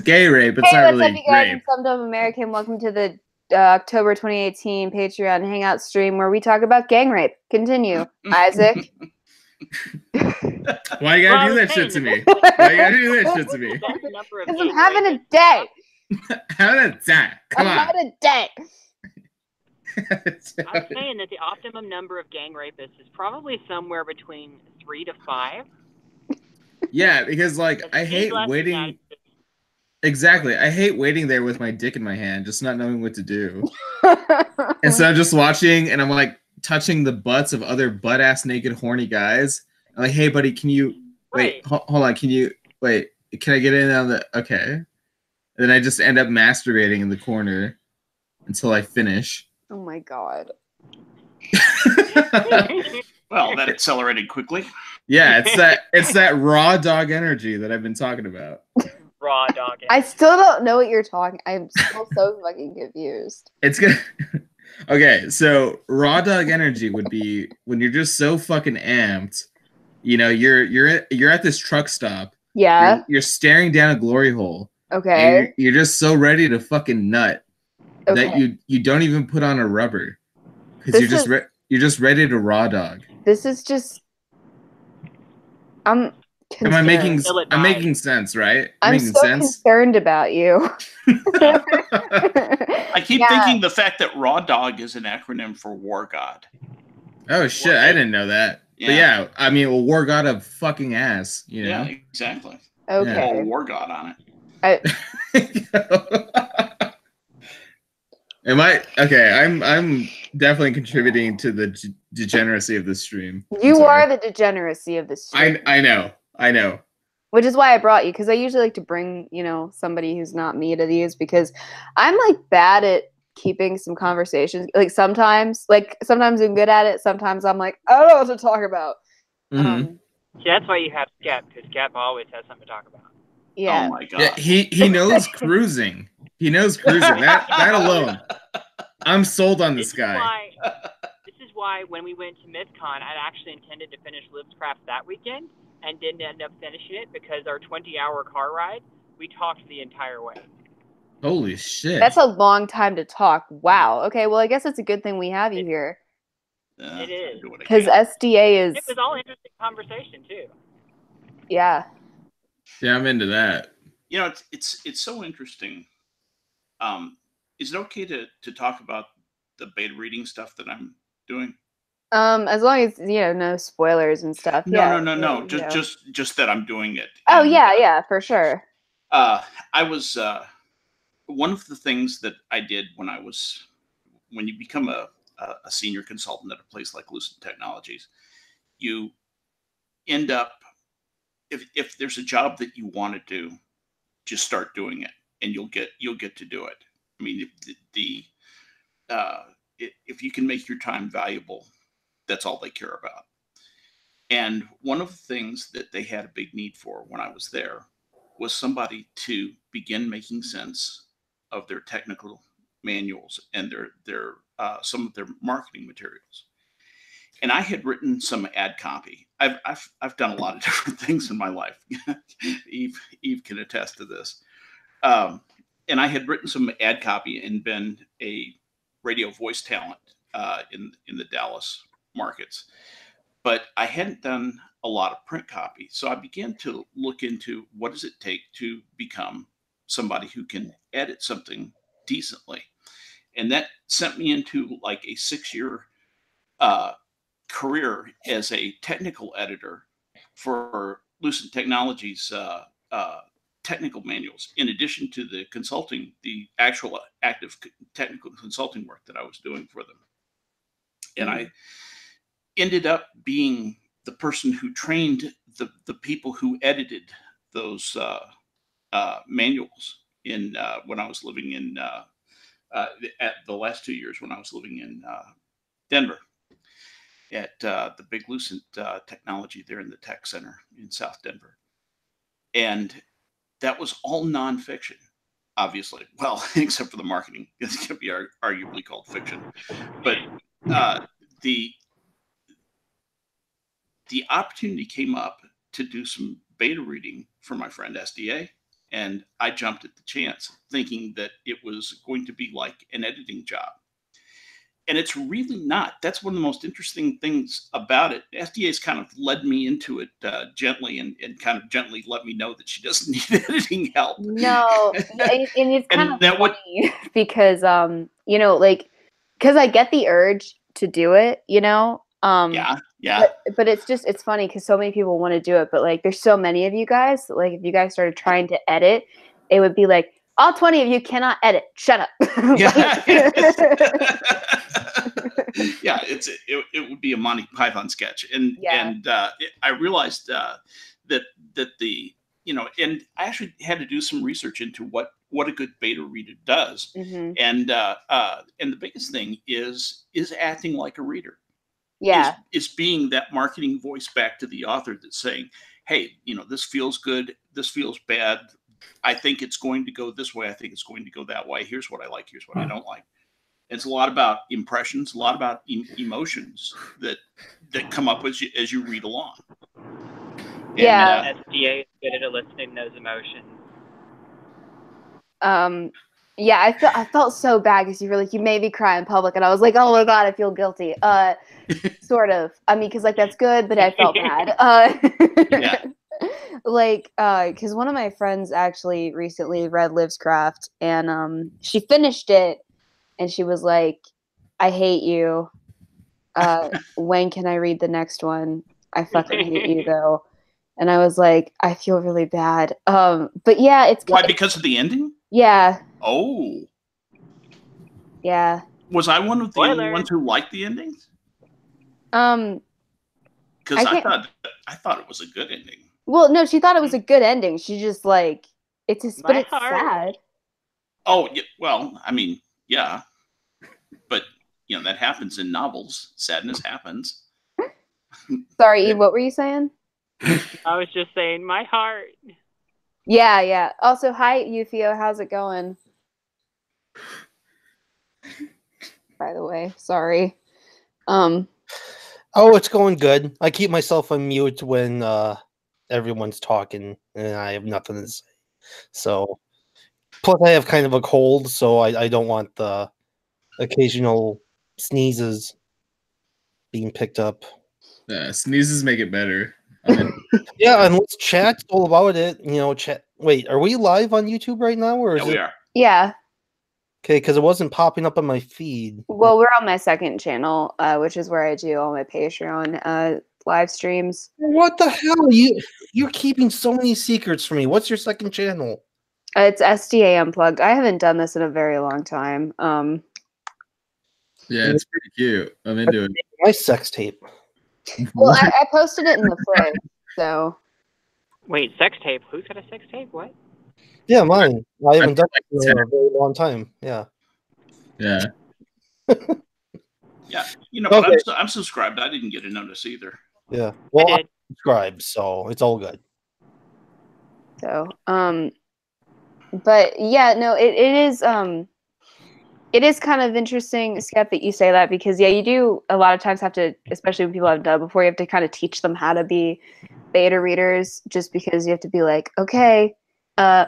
gay rape. It's Hey, not what's up, really you guys? rape. I'm Some Dumb American. Welcome to the October 2018 Patreon Hangout stream where we talk about gang rape. Continue, Isaac. Why you gotta do that shit to me? Why you gotta do that shit to me? Because I'm having a day. Having a day. Come on. I'm having a day. I'm saying that the optimum number of gang rapists is probably somewhere between 3 to 5. Yeah, because like I hate waiting. Exactly, I hate waiting there with my dick in my hand, just not knowing what to do. And so I'm just watching, and I'm like touching the butts of other butt-ass naked horny guys. I'm like, hey, buddy, can you wait? Hold on, can you wait? Can I get in on the okay? And then I just end up masturbating in the corner until I finish. Oh my god. Well, that accelerated quickly. Yeah, it's that raw dog energy that I've been talking about. Raw dog energy. I still don't know what you're talking. I'm still so fucking confused. It's good. Okay, so raw dog energy would be when you're just so fucking amped. You know, you're at this truck stop. Yeah. You're staring down a glory hole. Okay. You're just so ready to fucking nut that you don't even put on a rubber because you're just ready to raw dog. This is just. I'm making sense, right? I'm so concerned about you. I keep thinking the fact that raw dog is an acronym for war god. Oh shit, I didn't know that. Yeah. But yeah, I mean, well, war god of fucking ass, you know? Yeah, exactly. Okay. Yeah. War god on it. Am I okay? I'm definitely contributing to the degeneracy of this stream. You are the degeneracy of this stream. I know. Which is why I brought you, because I usually like to bring, somebody who's not me to these, because I'm like bad at keeping some conversations. Like sometimes I'm good at it. Sometimes I'm like, I don't know what to talk about. Mm-hmm. That's why you have Skep, because Skep always has something to talk about. Yeah. Oh my god. Yeah, he knows cruising. He knows cruising. That alone. I'm sold on this guy. This is why when we went to MythCon, I actually intended to finish Livescraft that weekend and didn't end up finishing it because our 20-hour car ride, we talked the entire way. Holy shit. That's a long time to talk. Wow. Okay, well, I guess it's a good thing we have you here. It is. Because SDA is... It was all interesting conversation, too. Yeah. Yeah, I'm into that. You know, it's so interesting. Is it okay to talk about the beta reading stuff that I'm doing? As long as no spoilers and stuff. No. Just that I'm doing it. Oh, and, yeah, for sure. I was one of the things that I did when you become a senior consultant at a place like Lucent Technologies, you end up if there's a job that you want to do, just start doing it, and you'll get to do it. I mean, if you can make your time valuable, that's all they care about. And one of the things that they had a big need for when I was there was somebody to begin making sense of their technical manuals and their some of their marketing materials. And I had written some ad copy. I've done a lot of different things in my life. Eve can attest to this. And I had written some ad copy and been a radio voice talent in the Dallas markets, but I hadn't done a lot of print copy. So I began to look into what does it take to become somebody who can edit something decently. And that sent me into like a 6-year career as a technical editor for Lucent Technologies technical manuals, in addition to the actual active technical consulting work that I was doing for them. And I ended up being the person who trained the people who edited those manuals when I was living in at the last 2 years when I was living in Denver at the big Lucent Technology there in the Tech Center in South Denver. And that was all nonfiction, obviously. Well, except for the marketing. It can be arguably called fiction. But the opportunity came up to do some beta reading for my friend SDA and I jumped at the chance, thinking that it was going to be like an editing job. And it's really not. That's one of the most interesting things about it. SDA's kind of led me into it gently and kind of gently let me know that she doesn't need editing help. No, and it's kind of that funny because, you know, like, because I get the urge to do it, you know? Yeah. But it's funny because so many people want to do it, but like, there's so many of you guys. Like, if you guys started trying to edit, it would be like, all 20 of you cannot edit. Shut up. Yeah. Yeah, it would be a Monty Python sketch, and I realized that the and I actually had to do some research into what a good beta reader does, and the biggest thing is acting like a reader. Yeah, is being that marketing voice back to the author that's saying, hey, this feels good, this feels bad. I think it's going to go this way. I think it's going to go that way. Here's what I like. Here's what I don't like. It's a lot about impressions, a lot about emotions that come up as you read along. Yeah. And, SDA is good at eliciting those emotions. Yeah, I felt so bad because you were like, you made me cry in public, and I was like, oh my god, I feel guilty. Sort of. I mean, because like that's good, but I felt bad. Yeah. Like, because one of my friends actually recently read Livescraft, and she finished it, and she was like, I hate you. When can I read the next one? I fucking hate you though. And I was like, I feel really bad. But yeah, it's why, because of the ending? Yeah. Oh. Yeah. Was I one of the only ones who liked the endings? Because I thought it was a good ending. Well, no, she thought it was a good ending. She just like but it's sad. Oh, yeah, well, I mean, yeah, but that happens in novels. Sadness happens. Sorry, Eve, what were you saying? I was just saying, my heart. Yeah. Also, hi, Eufio. How's it going? By the way, sorry. Oh, it's going good. I keep myself on mute when everyone's talking and I have nothing to say. So, plus I have kind of a cold, so I don't want the occasional sneezes being picked up. Sneezes make it better. Yeah, and let's chat all about it. Chat. Wait, are we live on YouTube right now, or is we are? Yeah. Okay, because it wasn't popping up on my feed. Well, we're on my second channel, which is where I do all my Patreon live streams. What the hell? You're keeping so many secrets from me. What's your second channel? It's SDA Unplugged. I haven't done this in a very long time. Yeah, it's pretty cute. I'm into it. My sex tape. Well, I posted it in the fray, so. Wait, sex tape? Who's got a sex tape? What? Yeah, mine. I haven't done it in a very long time. Yeah. Yeah. Yeah. But Okay. I'm subscribed. I didn't get a notice either. Yeah. Well, I did. I'm subscribed, so it's all good. So, but yeah, no, it is kind of interesting, Skep, that you say that, because yeah, you do a lot of times have to, especially when people have done before, you have to kind of teach them how to be beta readers, just because you have to be like, okay,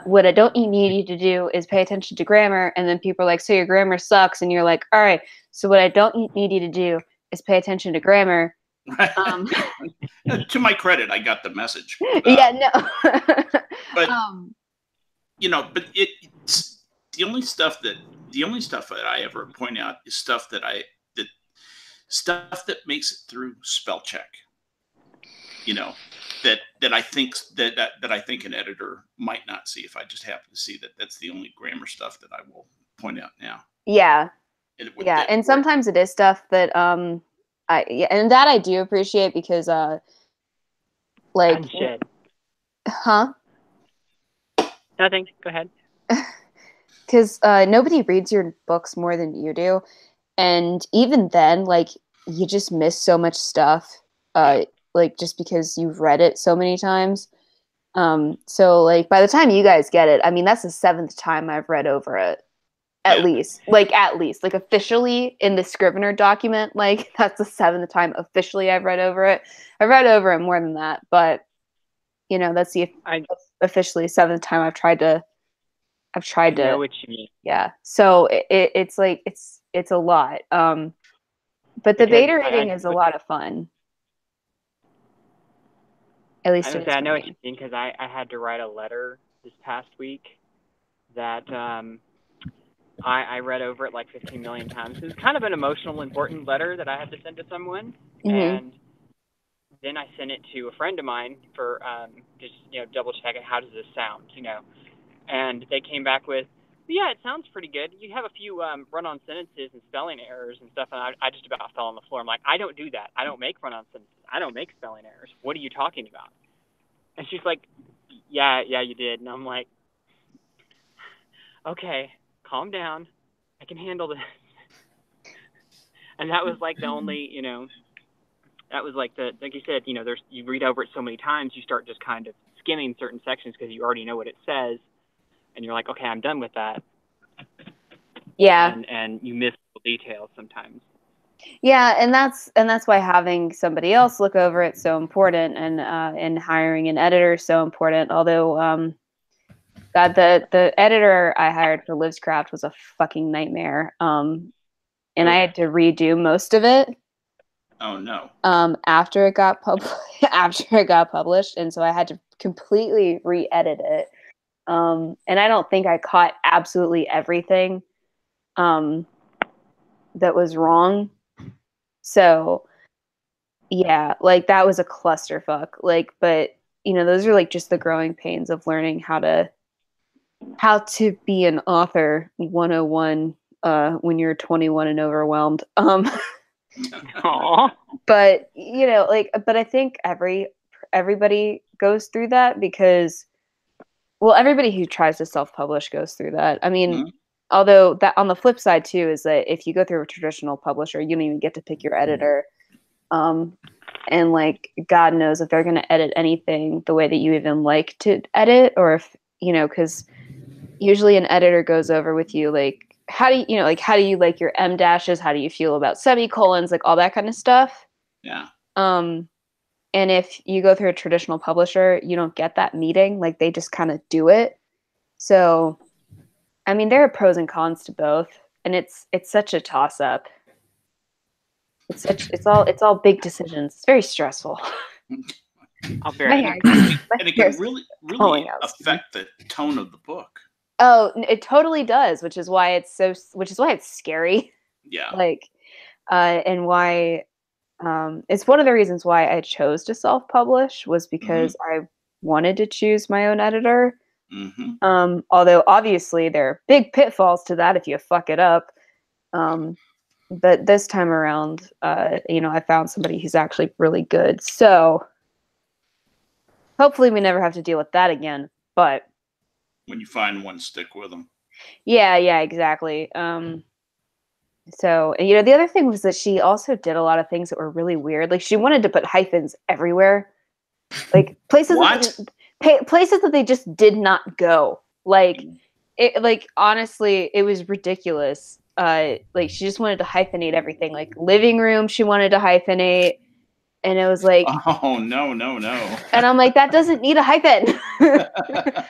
what I don't need you to do is pay attention to grammar, and then people are like, so your grammar sucks, and you're like, all right, so what I don't need you to do is pay attention to grammar. To my credit, I got the message. Yeah, no. But but it's the only stuff that I ever point out is stuff that makes it through spell check. That I think an editor might not see if I just happen to see that. That's the only grammar stuff that I will point out now. Yeah. And sometimes it is stuff that and that I do appreciate, because like, shit. Huh? Nothing. Go ahead. Because nobody reads your books more than you do, and even then, like, you just miss so much stuff, like, just because you've read it so many times. So like, by the time you guys get it, I mean, that's the 7th time I've read over it. At least, like officially in the Scrivener document, like, that's the 7th time officially I've read over it. I've read over it more than that, but that's the officially 7th time I've tried to. I know what you mean. Yeah. So it's like it's a lot. But the beta reading is a lot of fun. At least I know what you mean, because I had to write a letter this past week that I read over it like 15 million times. It's kind of an emotional, important letter that I had to send to someone, and then I sent it to a friend of mine for just double checking how does this sound, and they came back with, yeah, it sounds pretty good. You have a few run-on sentences and spelling errors and stuff, and I just about fell on the floor. I'm like, I don't do that. I don't make run-on sentences. I don't make spelling errors. What are you talking about? And she's like, yeah, you did. And I'm like, okay, calm down. I can handle this. And that was like the only, that was like like you said, you read over it so many times, you start just kind of skimming certain sections because you already know what it says. And you're like, okay, I'm done with that. Yeah. And you miss details sometimes. Yeah, and that's why having somebody else look over it's so important, and hiring an editor is so important. Although, God, the editor I hired for Livescraft was a fucking nightmare. And I had to redo most of it. Oh no. After it got published, and so I had to completely re-edit it. And I don't think I caught absolutely everything that was wrong. So yeah, like that was a clusterfuck. Like, but those are like just the growing pains of learning how to be an author 101 when you're 21 and overwhelmed. But but I think everybody goes through that because, well, everybody who tries to self-publish goes through that. I mean, although that on the flip side too is that if you go through a traditional publisher, you don't even get to pick your editor. And like, God knows if they're going to edit anything the way that you even like to edit, or if, because usually an editor goes over with you, like, how do you like your M dashes? How do you feel about semicolons? Like all that kind of stuff. Yeah. And if you go through a traditional publisher, you don't get that meeting. Like they just kind of do it. So, I mean, there are pros and cons to both, and it's such a toss up. It's all big decisions. It's very stressful. And it can really affect the tone of the book. Oh, it totally does, which is why it's scary. Yeah. Like, and why it's one of the reasons why I chose to self-publish was because I wanted to choose my own editor. Although obviously there are big pitfalls to that if you fuck it up. But this time around, I found somebody who's actually really good. So hopefully we never have to deal with that again. But when you find one, stick with them. Yeah, exactly. So, the other thing was that she also did a lot of things that were really weird. Like she wanted to put hyphens everywhere, like places that they just did not go. Like honestly, it was ridiculous. Like she just wanted to hyphenate everything. Like living room, she wanted to hyphenate, and it was like, oh no. And I'm like, that doesn't need a hyphen.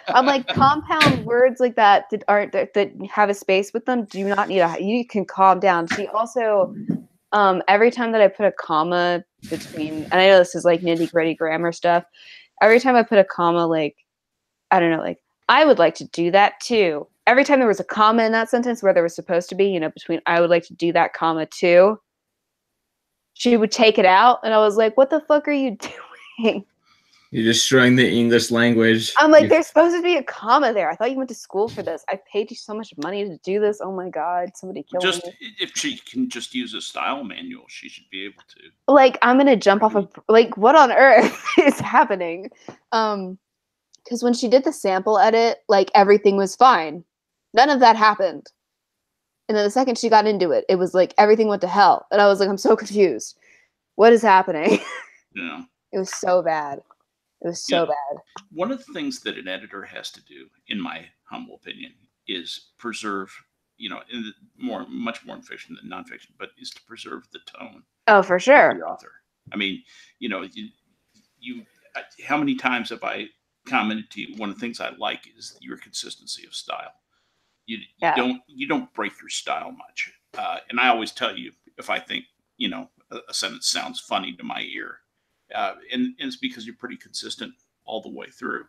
I'm like, compound words like that that have a space with them do not need you can calm down. She also, every time that I put a comma between, and I know this is like nitty gritty grammar stuff, every time I put a comma, like, I don't know, like, I would like to do that too. Every time there was a comma in that sentence where there was supposed to be, between I would like to do that comma too, she would take it out. And I was like, what the fuck are you doing? You're destroying the English language. I'm like, there's supposed to be a comma there. I thought you went to school for this. I paid you so much money to do this. Oh my God, somebody kill me. If she can just use a style manual, she should be able to. Like, I'm going to jump off of, like, what on earth is happening? Because when she did the sample edit, like, everything was fine. None of that happened. And then the second she got into it, it was like everything went to hell. And I was like, I'm so confused. What is happening? Yeah. It was so bad. It was so bad. One of the things that an editor has to do, in my humble opinion, is preserve, much more in fiction than nonfiction, but is to preserve the tone. Oh, for sure. Of the author. I mean, you how many times have I commented to you, one of the things I like is your consistency of style. You don't break your style much. And I always tell you if I think, you know, a sentence sounds funny to my ear. And it's because you're pretty consistent all the way through.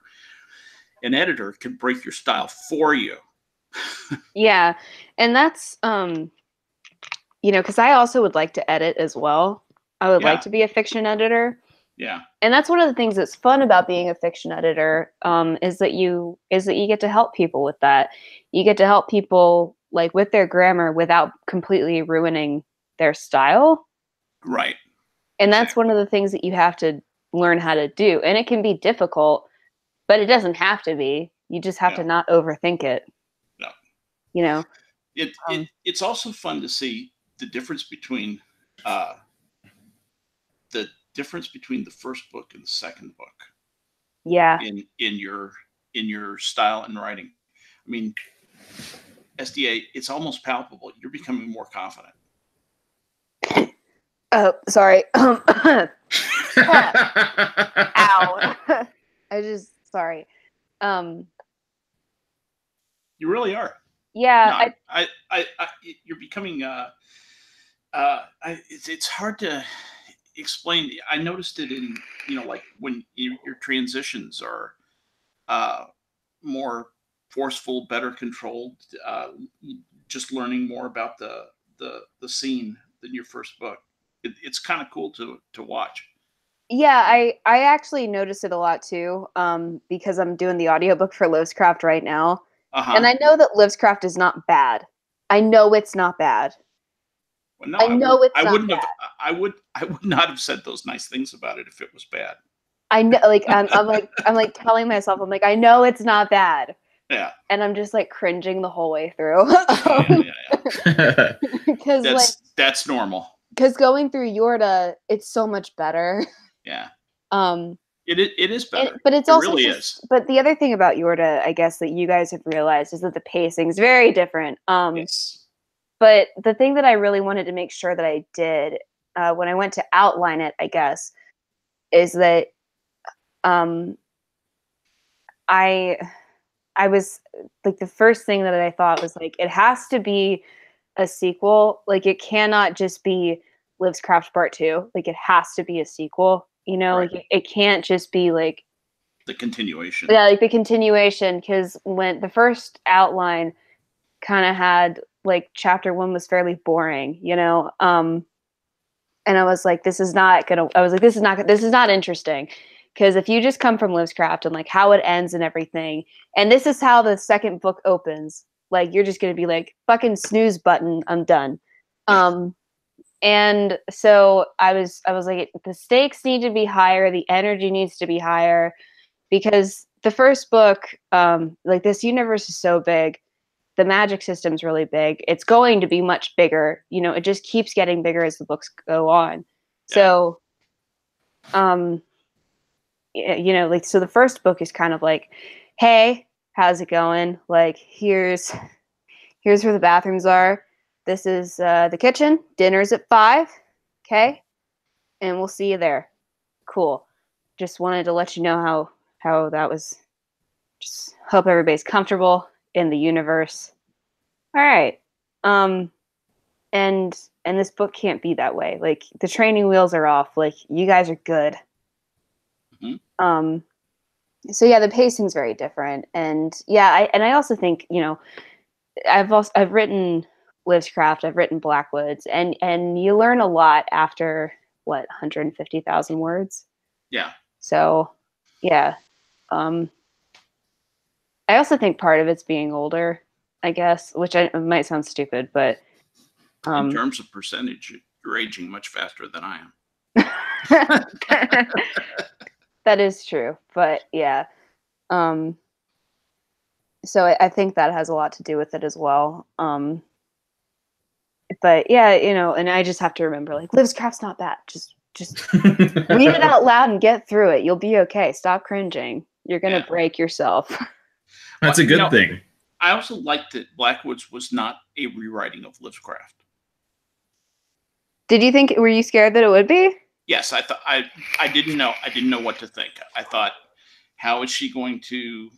An editor can break your style for you. Yeah. And that's, you know, because I also would like to edit as well. I would like to be a fiction editor. Yeah. And that's one of the things that's fun about being a fiction editor, is that you get to help people with that. You get to help people like with their grammar without completely ruining their style. Right. And that's one of the things that you have to learn how to do. And it can be difficult, but it doesn't have to be. You just have to not overthink it. No. You know? It's also fun to see the difference between the first book and the second book. Yeah. In your style and writing. I mean, SDA, it's almost palpable. You're becoming more confident. Oh, sorry. Ow. Sorry. You really are. Yeah. No, you're becoming, it's hard to explain. I noticed it in, you know, like when your transitions are more forceful, better controlled, just learning more about the scene than your first book. It's kind of cool to watch. Yeah, I actually notice it a lot too, because I'm doing the audiobook for Livescraft right now. And I know that Livescraft is not bad. I know it's not bad. Well, no, I would not have said those nice things about it if it was bad. I know, like I'm like telling myself, I'm like, I know it's not bad. Yeah. And I'm just like cringing the whole way through. Because that's normal. Because going through Yorta, it's so much better. Yeah. It is better. But it's also really is. But the other thing about Yorta, I guess, that you guys have realized is that the pacing is very different. Yes. But the thing that I really wanted to make sure that I did when I went to outline it, I guess, is that I was like, the first thing that I thought was like, it has to be a sequel. Like, it cannot just be Livescraft Part 2. Like, it has to be a sequel, you know? Right. Like, it can't just be like the continuation. Yeah, like the continuation, because when the first outline kind of had like chapter 1 was fairly boring, you know? And I was like, this is not interesting. Because if you just come from Livescraft and like how it ends and everything, and this is how the second book opens, like you're just gonna be like, fucking snooze button, I'm done. And so I was like, the stakes need to be higher, the energy needs to be higher, because the first book, like, this universe is so big, the magic system's really big, it's going to be much bigger, you know, it just keeps getting bigger as the books go on. So you know, like, so the first book is kind of like, hey, how's it going? Like, here's where the bathrooms are. This is the kitchen. Dinner's at 5. Okay. And we'll see you there. Cool. Just wanted to let you know how that was. Just hope everybody's comfortable in the universe. All right. And this book can't be that way. Like, the training wheels are off. Like, you guys are good. Mm-hmm. So yeah, the pacing's very different, and yeah, I also think, you know, I've written Livescraft, I've written Blackwoods, and you learn a lot after 150,000 words. Yeah. So yeah, I also think part of it's being older, I guess, which might sound stupid, but in terms of percentage, you're aging much faster than I am. That is true, but yeah. So I think that has a lot to do with it as well. But yeah, you know, and I just have to remember, like, Livescraft's not bad. Just read it out loud and get through it. You'll be okay. Stop cringing. You're gonna break yourself. That's a good thing. I also liked that Blackwoods was not a rewriting of Livescraft. Were you scared that it would be? Yes, I thought I didn't know what to think. I thought How is she going to,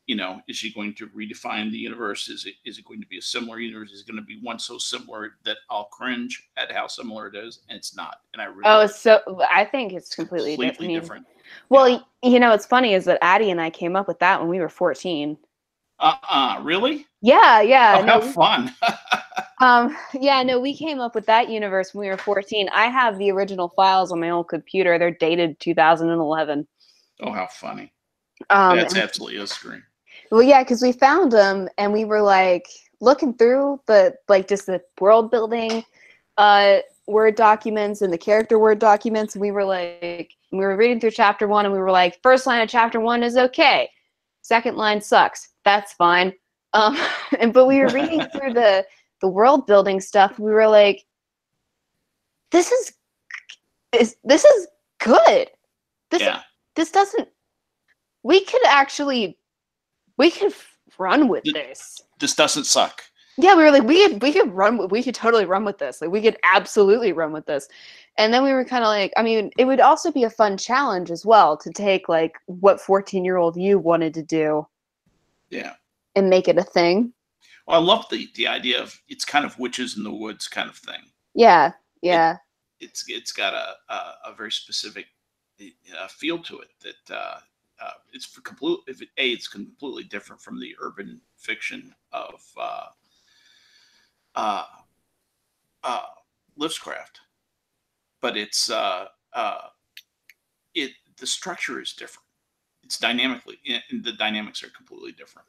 is she going to redefine the universe? Is it going to be a similar universe? Is it going to be one so similar that I'll cringe at how similar it is? And it's not. And I really I think it's completely different. Well, what's funny is that Addy and I came up with that when we were 14. Really? Yeah. Oh, how fun. We came up with that universe when we were 14. I have the original files on my old computer. They're dated 2011. Oh, how funny. That's absolutely a scream. Well, yeah, because we found them and we were like looking through just the world building Word documents and the character Word documents. And we were reading through chapter 1 and we were like, first line of chapter 1 is okay. Second line sucks. That's fine. But we were reading through the world building stuff. We were like, this is good. This doesn't. We could run with this. This doesn't suck. Yeah, we were like, we could totally run with this. Like, we could absolutely run with this. And then we were kind of like, I mean, it would also be a fun challenge as well to take like what 14-year-old you wanted to do. Yeah. And make it a thing. Well, I love the idea of it's kind of witches in the woods kind of thing. Yeah. It's got a very specific feel to it that it's completely different from the urban fiction of Livescraft, but it's the structure is different. It's the dynamics are completely different.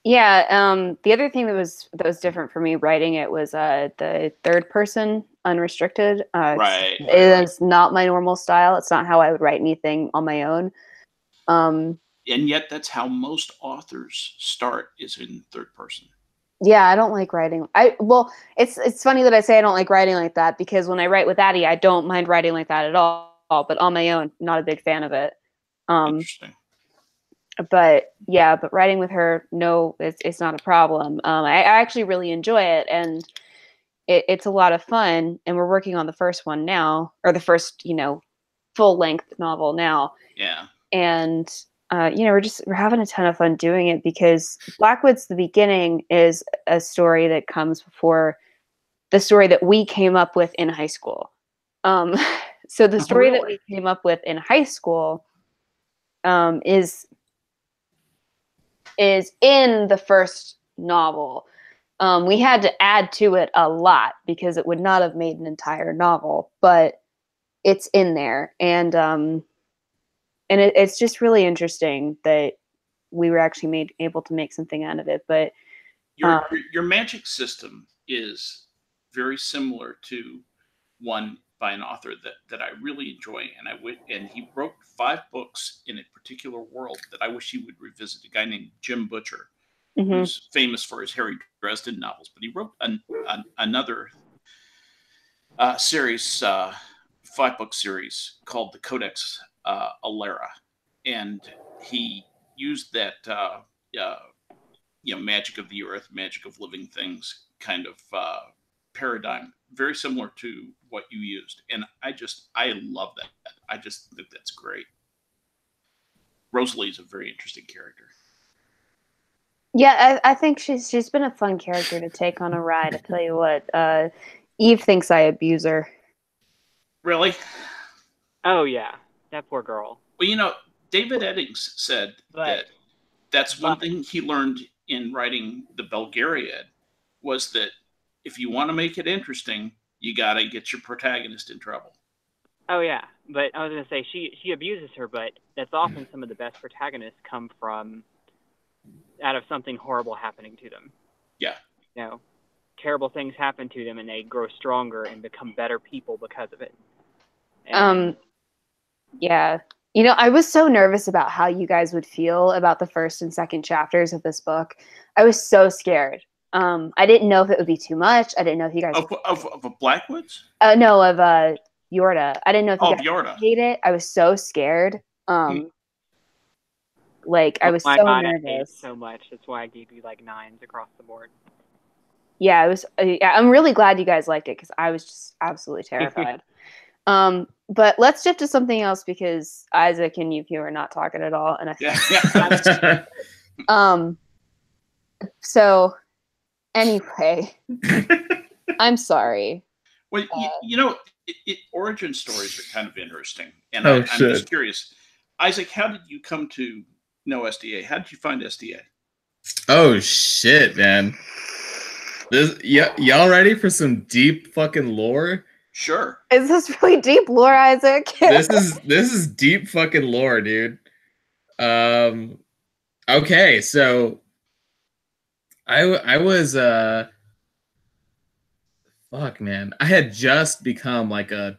Yeah, the other thing that was different for me writing it was the third person unrestricted. Right. It is not my normal style. It's not how I would write anything on my own. And yet that's how most authors start, is in third person. Yeah, I don't like writing. It's funny that I say I don't like writing like that, because when I write with Addy, I don't mind writing like that at all. But on my own, not a big fan of it. Interesting. But writing with her, no, it's not a problem. I actually really enjoy it, and it's a lot of fun. And we're working on the first one now, or the first, full length novel now. Yeah. And we're having a ton of fun doing it, because Blackwood's the beginning is a story that comes before the story that we came up with in high school. So the story that we came up with in high school is in the first novel. We had to add to it a lot because it would not have made an entire novel, but it's in there. And it's just really interesting that we were actually able to make something out of it. But your magic system is very similar to one by an author that I really enjoy, and he wrote 5 books in a particular world that I wish he would revisit. A guy named Jim Butcher, who's famous for his Harry Dresden novels, but he wrote another series, 5-book series called the Codex Alera, and he used that magic of the earth, magic of living things kind of paradigm, very similar to what you used, and I love that. I just think that's great. Rosalie is a very interesting character. Yeah, I think she's been a fun character to take on a ride. I tell you what, Eve thinks I abuse her. Really? Oh yeah, that poor girl. Well, David Eddings said that's one thing he learned in writing the Belgariad, was that if you want to make it interesting, you got to get your protagonist in trouble. Oh yeah, but I was going to say she abuses her, but that's often some of the best protagonists come from out of something horrible happening to them. Yeah. Terrible things happen to them and they grow stronger and become better people because of it. Yeah. I was so nervous about how you guys would feel about the first and second chapters of this book. I was so scared. I didn't know if it would be too much. I didn't know if you guys of Blackwoods? No, of Yorda. I didn't know if you guys Yorda. hate it. I was so scared. I was so nervous. I hate so much. That's why I gave you like 9s across the board. Yeah, it was. I'm really glad you guys liked it, because I was just absolutely terrified. But let's shift to something else because Isaac and you are not talking at all, and So, anyway, I'm sorry. Well, origin stories are kind of interesting, and I'm just curious, Isaac, how did you come to know SDA? How did you find SDA? Oh shit, man! Y'all ready for some deep fucking lore? Sure. Is this really deep lore, Isaac? This is deep fucking lore, dude. Okay, so I was fuck, man. I had just become like a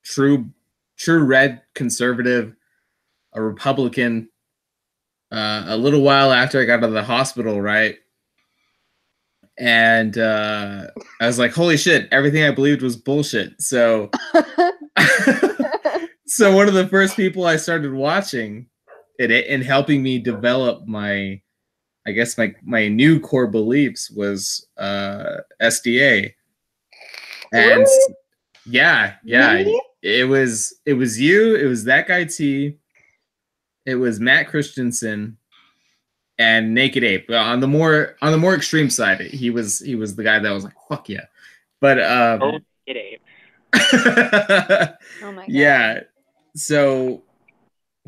true red conservative, a Republican, a little while after I got out of the hospital, right? And I was like, holy shit, everything I believed was bullshit. So so one of the first people I started watching and helping me develop my, I guess my new core beliefs was SDA. And really? yeah, Really? it was you, it was that guy T, it was Matt Christensen, and Naked Ape. On the more extreme side, he was the guy that was like, fuck yeah. But Naked Ape. Oh my god. Yeah. So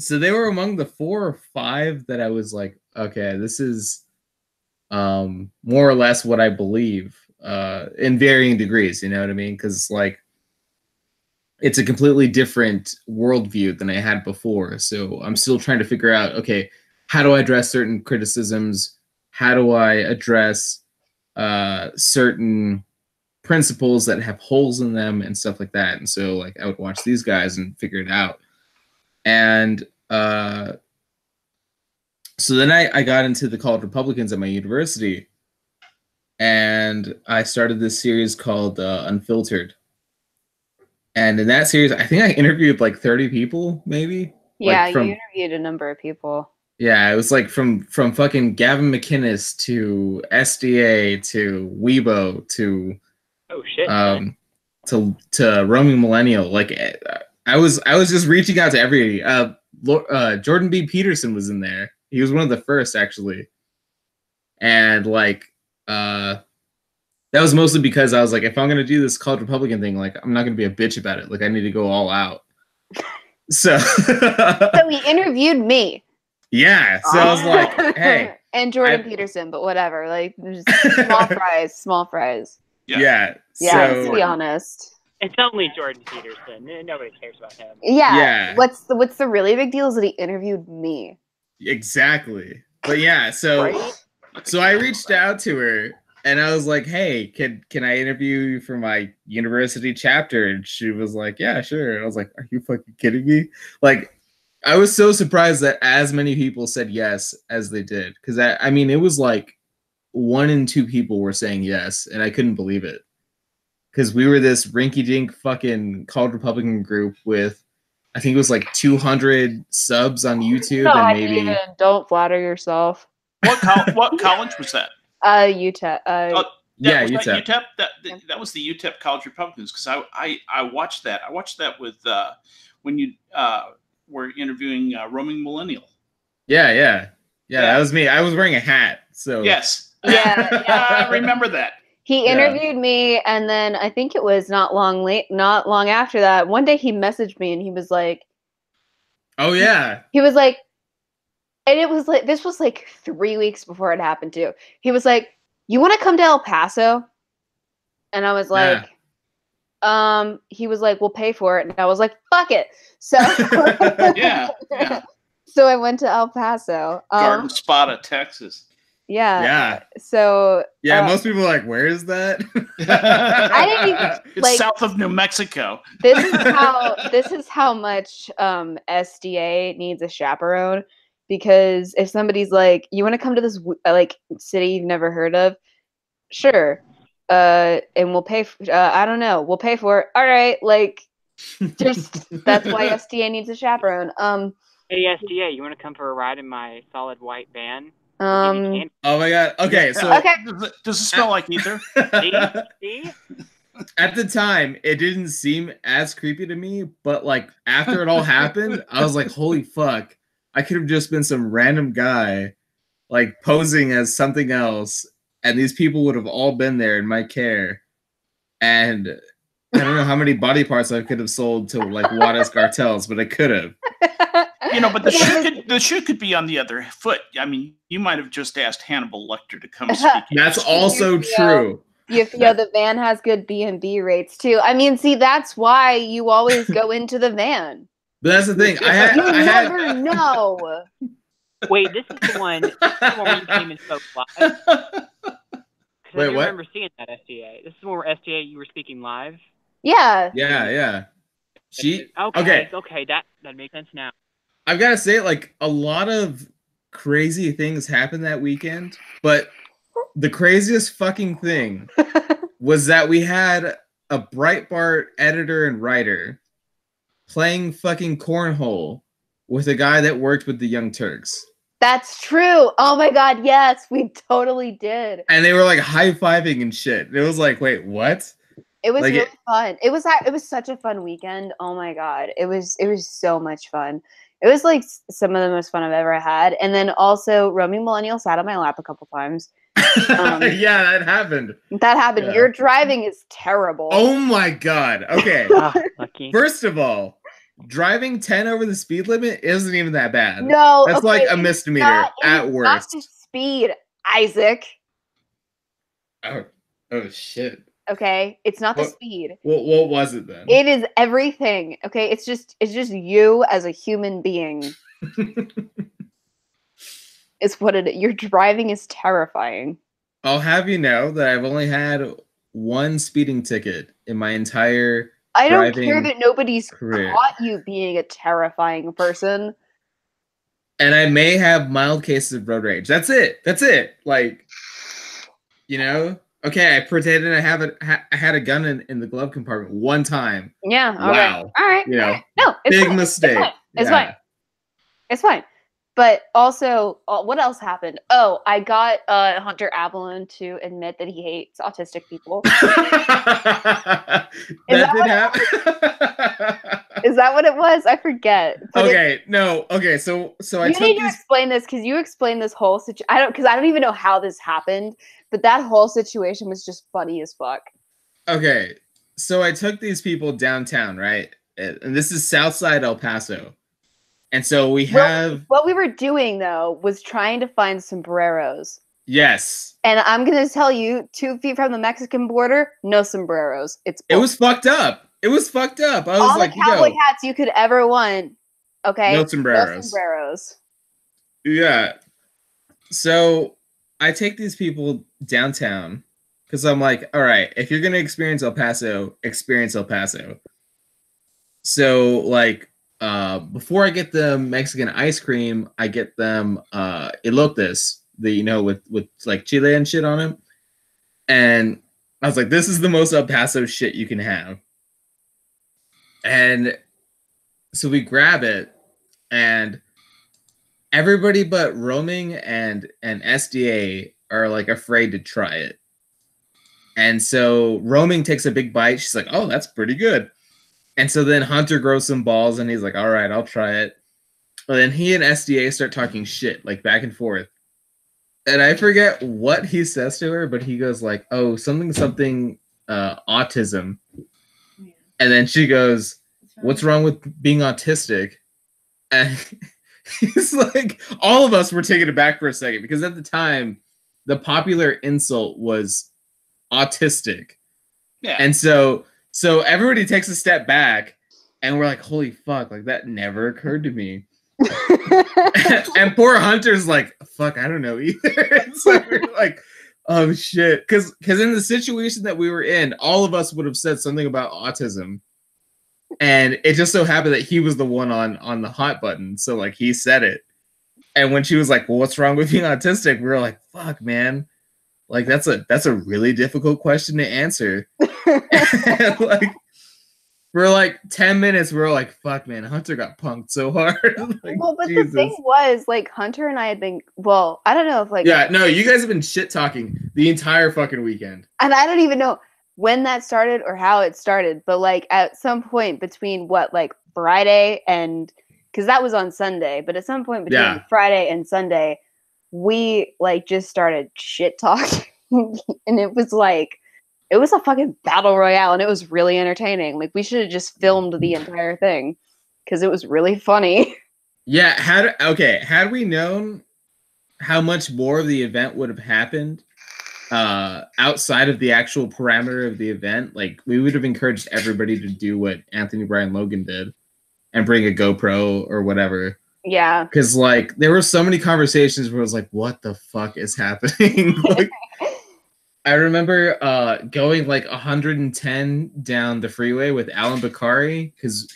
they were among the 4 or 5 that I was like, okay, this is more or less what I believe, in varying degrees, you know what I mean? Because like it's a completely different worldview than I had before. So I'm still trying to figure out, okay, how do I address certain criticisms? How do I address certain principles that have holes in them and stuff like that? And so like I would watch these guys and figure it out. And so then I got into the College Republicans at my university, and I started this series called Unfiltered. And in that series, I think I interviewed like 30 people, maybe. Yeah, like you interviewed a number of people. Yeah, it was like from fucking Gavin McInnes to SDA to Weibo to to roaming millennial. Like I was just reaching out to every Jordan B. Peterson was in there. He was one of the first actually, and like that was mostly because I was like, if I'm gonna do this College Republican thing, like I'm not gonna be a bitch about it. Like I need to go all out. So he interviewed me. Yeah, so I was like, hey. And Jordan Peterson, but whatever. Like, small fries. Yeah. Yeah, to be honest. It's only Jordan Peterson. Nobody cares about him. Yeah. What's the really big deal is that he interviewed me. Exactly. But yeah, so I reached out to her and I was like, hey, can I interview you for my university chapter? And she was like, yeah, sure. And I was like, are you fucking kidding me? Like, I was so surprised that as many people said yes as they did. Because, I mean, it was like 1 in 2 people were saying yes, and I couldn't believe it. Because we were this rinky-dink fucking College Republican group with, I think it was like 200 subs on YouTube. And maybe... Don't flatter yourself. What college was that? UTEP. Yeah, UTEP. That was the UTEP College Republicans. Because I watched that. I watched that with when you... We're interviewing roaming millennial. Yeah, that was me. I was wearing a hat, so yes, yeah. I remember that. He interviewed me, and then I think it was not long after that. One day he messaged me, and he was like, "Oh yeah." He was like, and it was like this was like 3 weeks before it happened too. He was like, "You want to come to El Paso?" And I was like. Yeah. He was like, we'll pay for it. And I was like, fuck it. So yeah. So I went to El Paso. Garden Spada, Texas. Yeah. So most people are like, where is that? I didn't even it's south of New Mexico. This is how much SDA needs a chaperone, because if somebody's like, you want to come to this like city you've never heard of, sure. And we'll pay I don't know, we'll pay for it. All right, like just that's why SDA needs a chaperone. Hey SDA, you want to come for a ride in my solid white van? Oh my god. Okay, so does it smell like ether? See? At the time, it didn't seem as creepy to me, but like after it all happened, I was like, holy fuck. I could have just been some random guy like posing as something else, and these people would have all been there in my care. And I don't know how many body parts I could have sold to like Juarez cartels, but I could have. But the shoe could be on the other foot. I mean, you might have just asked Hannibal Lecter to come speak. That's also true. The van has good B&B rates too. I mean, see, that's why you always go into the van. But that's the thing. You never know. Wait, this is the one where you came and spoke live? Wait, I what? remember seeing that SDA. This is where SDA you were speaking live? Yeah. Yeah. Okay, that makes sense now. I've got to say, like, a lot of crazy things happened that weekend, but the craziest fucking thing was that we had a Breitbart editor and writer playing fucking cornhole with a guy that worked with the Young Turks. That's true. Oh my god, yes, we totally did. And they were like high-fiving and shit. It was like, wait, what? It was like really fun. It was such a fun weekend. Oh my god. It was so much fun. It was like some of the most fun I've ever had. And then also roaming Millennial sat on my lap a couple times. Yeah, that happened. Yeah. Your driving is terrible. Oh my god. Okay. Lucky. First of all, driving 10 over the speed limit isn't even that bad. No, that's like a misdemeanor at worst. Not the speed, Isaac. Oh shit. Okay, it's not the speed. What was it then? It is everything. Okay, it's just you as a human being. It's what it is. Your driving is terrifying. I'll have you know that I've only had one speeding ticket in my entire I don't care that nobody's career. Caught you being a terrifying person. And I may have mild cases of road rage. That's it. Like, you know. Okay, I pretended I had a gun in the glove compartment one time. Yeah. Wow. All right. You know, no, it's big fine. mistake. It's fine. But also, what else happened? Oh, I got Hunter Avalon to admit that he hates autistic people. That did happen. Is that what it was? I forget. But Okay. So I need to explain this because you explained this whole situation. I don't even know how this happened, but that whole situation was just funny as fuck. Okay, so I took these people downtown, right? And this is Southside El Paso. And so we have... What we were doing, though, was trying to find sombreros. Yes. And I'm going to tell you, 2 feet from the Mexican border, no sombreros. It was fucked up. I was all like, the cowboy hats you could ever want. Okay? No sombreros. No sombreros. Yeah. So I take these people downtown because I'm like, all right, if you're going to experience El Paso, experience El Paso. So, like, before I get the Mexican ice cream, I get them elotes, with like chile and shit on them. And I was like, this is the most El Paso shit you can have. And so we grab it, and everybody but roaming and SDA are like afraid to try it. And so roaming takes a big bite. She's like, oh, that's pretty good. And so then Hunter grows some balls and he's like, all right, I'll try it. And then he and SDA start talking shit, like back and forth. And I forget what he says to her, but he goes like, oh, something, autism. Yeah. And then she goes, what's wrong with being autistic? And he's like, all of us were taken aback for a second because at the time, the popular insult was autistic. Yeah. And so everybody takes a step back and we're like, holy fuck, like that never occurred to me. And poor Hunter's like, fuck, I don't know either. So we're like, oh shit. Because in the situation that we were in, all of us would have said something about autism. And it just so happened that he was the one on the hot button. So like he said it. And when she was like, well, what's wrong with being autistic? We were like, fuck, man. Like that's a really difficult question to answer. And like for like 10 minutes, we were like, fuck, man, Hunter got punked so hard. Like, well, but Jesus. The thing was, like, Hunter and I had been, I don't know if, like... Yeah, no, you guys have been shit-talking the entire fucking weekend. And I don't even know. when that started or how it started, but like at some point between Friday and, because that was on Sunday, but at some point between Friday and Sunday, we like just started shit talking, and it was a fucking battle royale, and it was really entertaining. Like we should have just filmed the entire thing because it was really funny. Yeah, had we known how much more of the event would have happened outside of the actual parameter of the event, like we would have encouraged everybody to do what Anthony Brian Logan did and bring a GoPro or whatever. Yeah. Because like there were so many conversations where I was like, what the fuck is happening? Like, I remember going like 110 down the freeway with Alan Bakari because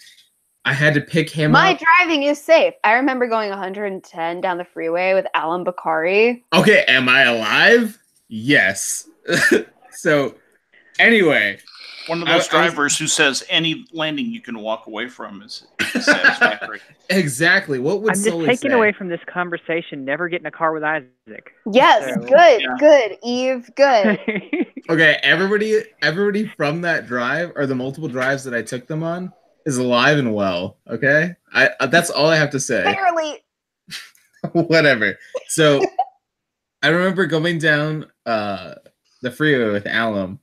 I had to pick him up. My driving is safe. I remember going 110 down the freeway with Alan Bakari. Okay, am I alive? Yes. So, anyway. One of those drivers who says any landing you can walk away from is satisfactory. Exactly. What would I'm just taking away from this conversation, never get in a car with Isaac. Yes, so, good. Eve, good. Okay, everybody from that drive, or the multiple drives that I took them on, is alive and well, okay? That's all I have to say. Barely. Whatever. So, I remember going down the freeway with Alum,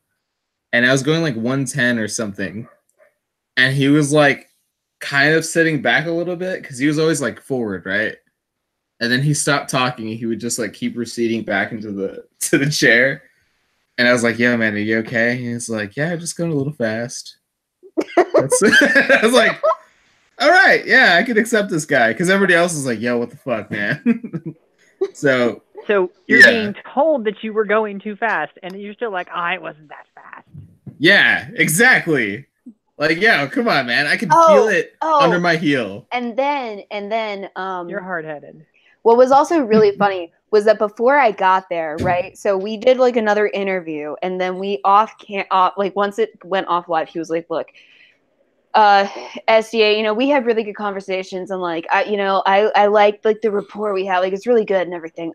and I was going like 110 or something, and he was like kind of sitting back a little bit because he was always like forward, right? And then he stopped talking, and he would just like keep receding back into the chair. And I was like, "Yo, man, are you okay?" And he's like, "Yeah, I'm just going a little fast." I was like, "All right, yeah, I could accept this guy," because everybody else is like, "Yo, what the fuck, man?" So you're being told that you were going too fast, and you're still like, "I wasn't that fast." Yeah, exactly. Like, yeah, come on, man. I can feel it under my heel. And then, you're hard-headed. What was also really funny was that before I got there, right? So we did like another interview, and then we once it went off live, he was like, "Look, SDA, we have really good conversations, and like, I like the rapport we have, like it's really good and everything.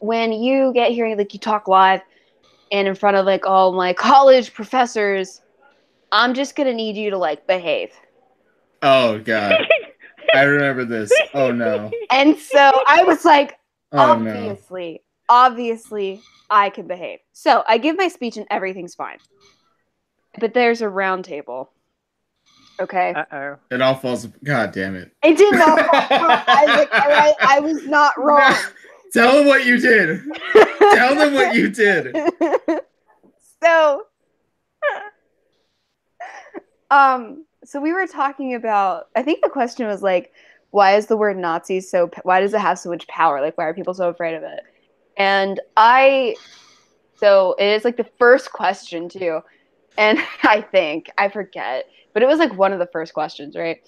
When you get here, like you talk live and in front of like all my college professors, I'm just gonna need you to like behave." Oh God. I remember this. Oh no. And so I was like, oh, obviously I can behave. So I give my speech and everything's fine. But there's a round table. Okay. Uh-oh. It all falls. God damn it. It did not fall apart. I was not wrong. Tell them what you did. Tell them what you did. So we were talking about, I think the question was like, why is the word Nazi why does it have so much power? Like, why are people so afraid of it? And so it is like the first question too. And I forget, but it was like one of the first questions, right?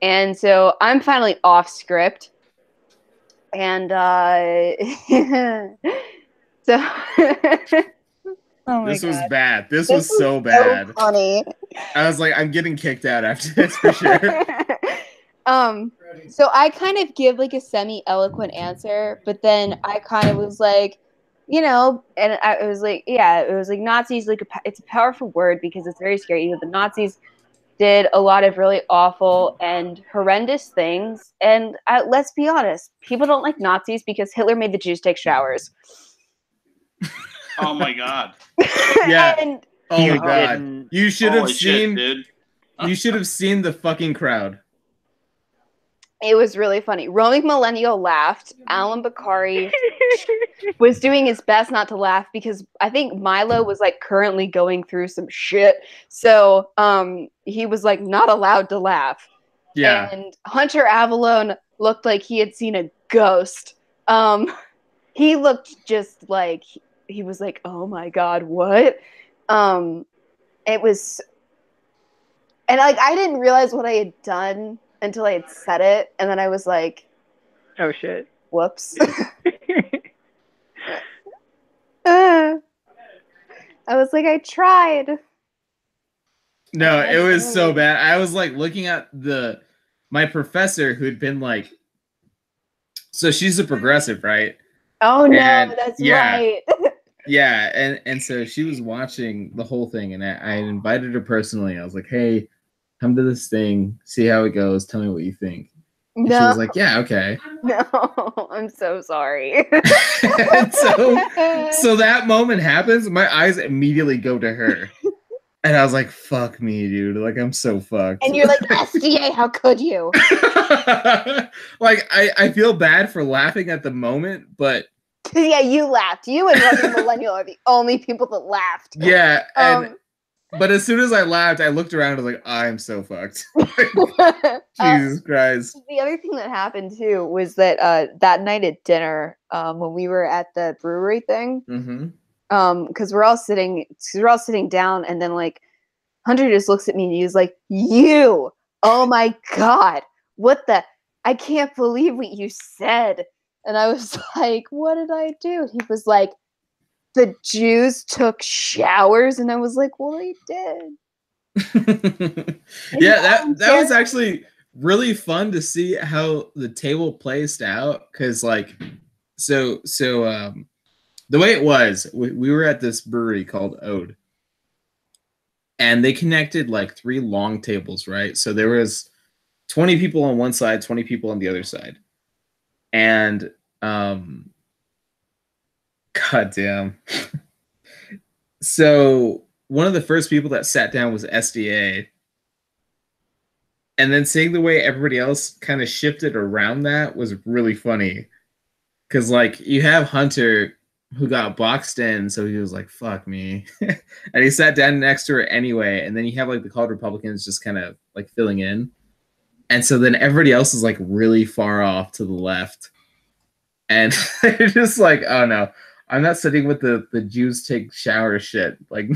And so I'm finally off script. And so oh my this God. was bad. This was so bad. So funny. I was like, I'm getting kicked out after this for sure. So I kind of give like a semi-eloquent answer, but then I kind of was like, and it was like Nazis, like it's a powerful word because it's very scary. The Nazis did a lot of really awful and horrendous things. And let's be honest, people don't like Nazis because Hitler made the Jews take showers. Oh my God. Yeah. And, oh my God. You should have seen. Shit, you should have seen the fucking crowd. It was really funny. Roaming Millenial laughed. Alan Bakari was doing his best not to laugh because I think Milo was like currently going through some shit. So he was like not allowed to laugh. Yeah. And Hunter Avalone looked like he had seen a ghost. He looked just like he was like, oh my God, what? It was, and like I didn't realize what I had done until I had said it, and then I was like, oh shit, whoops. I was like, I tried. No, it was so bad. I was like looking at my professor who'd been like, so she's a progressive, right? Oh no, that's right. Yeah, and so she was watching the whole thing, and I invited her personally. I was like, "Hey, come to this thing, see how it goes. Tell me what you think." And she was like, "Yeah, okay." No, I'm so sorry. so that moment happens. My eyes immediately go to her, and I was like, "Fuck me, dude! Like I'm so fucked." And you're like, SDA, how could you? Like I feel bad for laughing at the moment, but yeah, you laughed. You and Running Millennial are the only people that laughed. Yeah, and but as soon as I laughed, I looked around and was like, I'm so fucked. Jesus Christ. The other thing that happened too was that that night at dinner, when we were at the brewery thing, because we're all sitting down, and then like Hunter just looks at me and he's like, "You, oh my god, what the? I can't believe what you said." And I was like, "What did I do?" He was like, "The Jews took showers," and I was like, "Well, they did." Yeah, that was actually really fun to see how the table placed out, because like so the way it was, we were at this brewery called Ode, and they connected like 3 long tables, right? So there was 20 people on one side, 20 people on the other side, and goddamn. So one of the first people that sat down was SDA. And then seeing the way everybody else kind of shifted around that was really funny. Because, like, you have Hunter who got boxed in, so he was like, fuck me. And he sat down next to her anyway. And then you have, like, the College Republicans just kind of, like, filling in. And so then everybody else is, like, really far off to the left. And they're just like, oh, no. I'm not sitting with the Jews take shower shit. Like,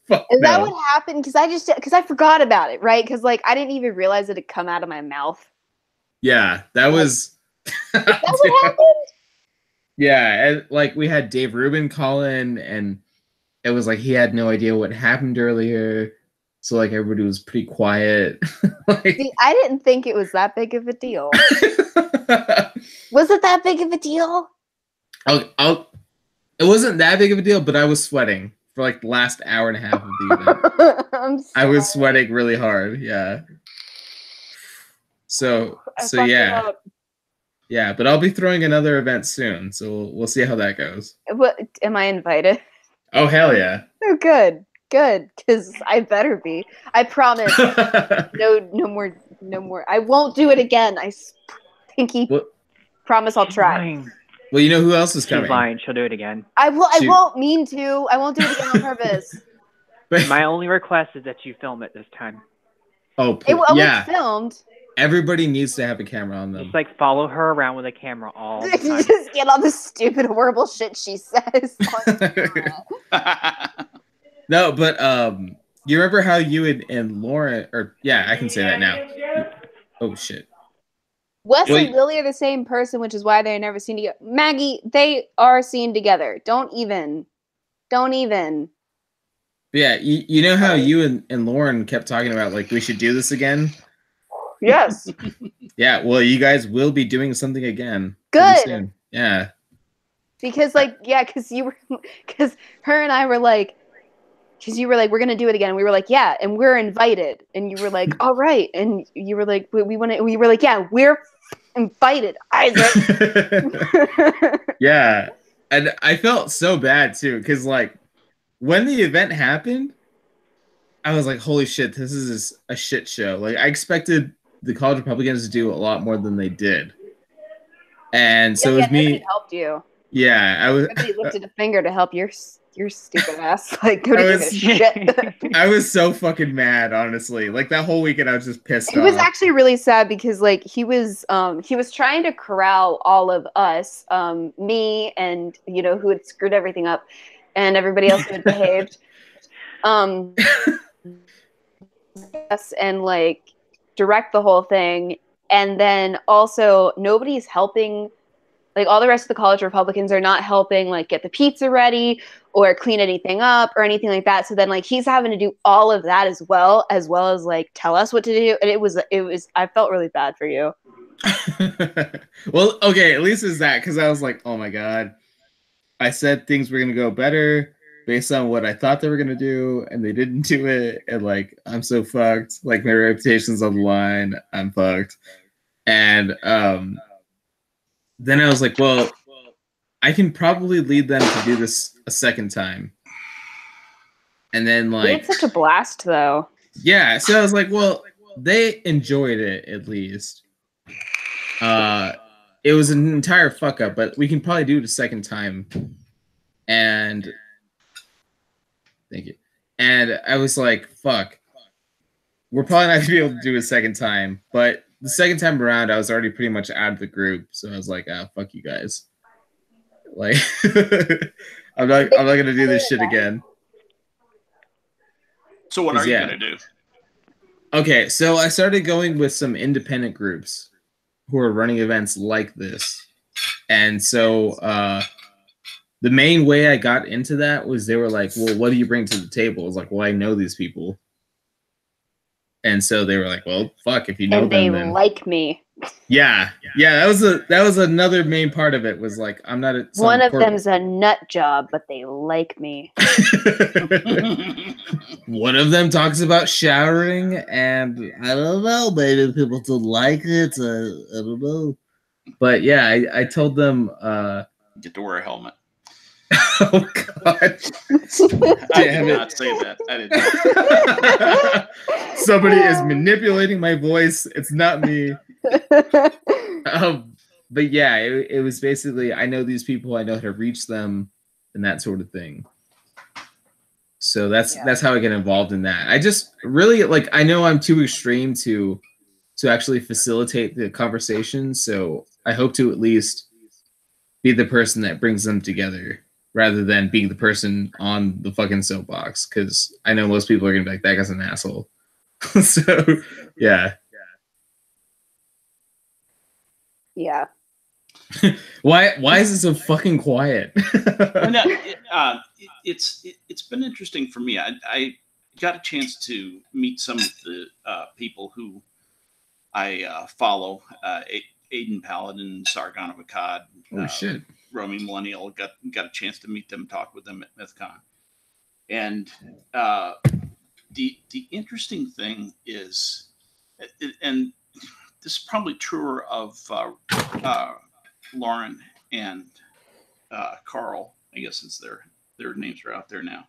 fuck Is that no. what happened? Because I forgot about it, right? Because like I didn't even realize it had come out of my mouth. Yeah, that was. Is that what happened? Yeah, and like we had Dave Rubin call in, and it was like he had no idea what happened earlier, so like everybody was pretty quiet. Like, see, I didn't think it was that big of a deal. Was it that big of a deal? It wasn't that big of a deal, but I was sweating for like the last hour and a half of the event. I was sweating really hard. Yeah. So yeah. Yeah, but I'll be throwing another event soon, so we'll see how that goes. What, am I invited? Oh, hell yeah. Oh, good, because I better be. I promise. No more. I won't do it again. I pinky promise I'll try. Lying. Well, you know who else is coming? She's lying. She'll do it again. I won't mean to. I won't do it again on purpose. My only request is that you film it this time. Oh, yeah. It's filmed. Everybody needs to have a camera on them. Just like follow her around with a camera all the time. Just get all the stupid, horrible shit she says. No, but you remember how you and Lauren, or yeah, I can say that now. Oh shit. Wes and Lily are the same person, which is why they're never seen together. Maggie, they are seen together. Don't even. Yeah, you know how you and Lauren kept talking about like we should do this again? Yes. Yeah, well, you guys will be doing something again. Good. Yeah. Because because her and I were like, because you were like, we're gonna do it again. And we were like, yeah, and we're invited. And you were like, all right. And you were like, we want to. We were like, yeah, we're invited, Isaac. Yeah, and I felt so bad too, because like when the event happened, I was like, holy shit, this is a shit show. Like I expected the College Republicans to do a lot more than they did, and so it was me. Helped you. Yeah, I was. Everybody lifted a finger to help your stupid ass. Like, go to shit. I was so fucking mad, honestly. Like that whole weekend, I was just pissed off. It was actually really sad because, like, he was trying to corral all of us, me and who had screwed everything up, and everybody else who had behaved, and like direct the whole thing, and then also nobody's helping. Like all the rest of the College Republicans are not helping, like get the pizza ready or clean anything up or anything like that. So then, like he's having to do all of that as well as like tell us what to do. And it was. I felt really bad for you. Well, okay, at least it's that because I was like, oh my god. I said things were gonna go better based on what I thought they were gonna do, and they didn't do it, and like I'm so fucked. Like my reputation's on the line. I'm fucked. And then I was like, well, I can probably lead them to do this a second time. And then like it's such a blast though. Yeah, so I was like, well, they enjoyed it at least. It was an entire fuck up, but we can probably do it a second time. And thank you. And I was like, fuck. We're probably not gonna be able to do it a second time. But the second time around, I was already pretty much out of the group. So I was like, fuck you guys. Like I'm not gonna do this shit again. So what are you gonna do? Okay, so I started going with some independent groups who are running events like this. And so the main way I got into that was they were like, well, what do you bring to the table? I was like, well, I know these people. And so they were like, well, fuck, if you know them, then like me. Yeah, that was another main part of it, was like, I'm not one of them's a nut job, but they like me. One of them talks about showering, and I don't know, maybe people don't like it. I don't know, but yeah, I told them get to wear a helmet. Oh God! I did not say that. I didn't. Somebody is manipulating my voice. It's not me. But yeah, it was basically, I know these people, I know how to reach them, and that sort of thing. So that's how I get involved in that. I just really like, I know I'm too extreme to actually facilitate the conversation, so I hope to at least be the person that brings them together rather than being the person on the fucking soapbox, because I know most people are gonna be like, that guy's an asshole. So yeah. Yeah. Why is it so fucking quiet? No, it's been interesting for me. I got a chance to meet some of the people who I follow. Aiden Paladin, Sargon of Akkad. Oh shit. Romy Millenial, got a chance to meet them, talk with them at MythCon. And the interesting thing is, and this is probably truer of Lauren and Carl, I guess, since their names are out there now,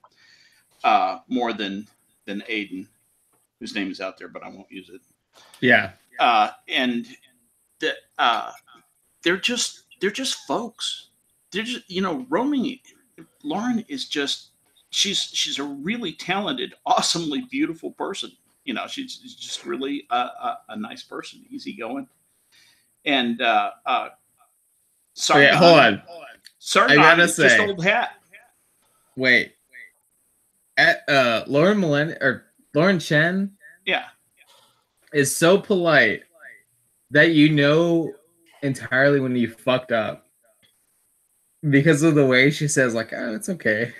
more than Aiden, whose name is out there, but I won't use it. Yeah. And they're just folks. They're just, Romy, Lauren is just, she's a really talented, awesomely beautiful person. She's just really a nice person, easygoing. And sorry, hold on. Sargon, I gotta is say, just old hat. Wait. At Lauren Chen, yeah, is so polite that entirely when you fucked up, because of the way she says, like, oh, it's okay.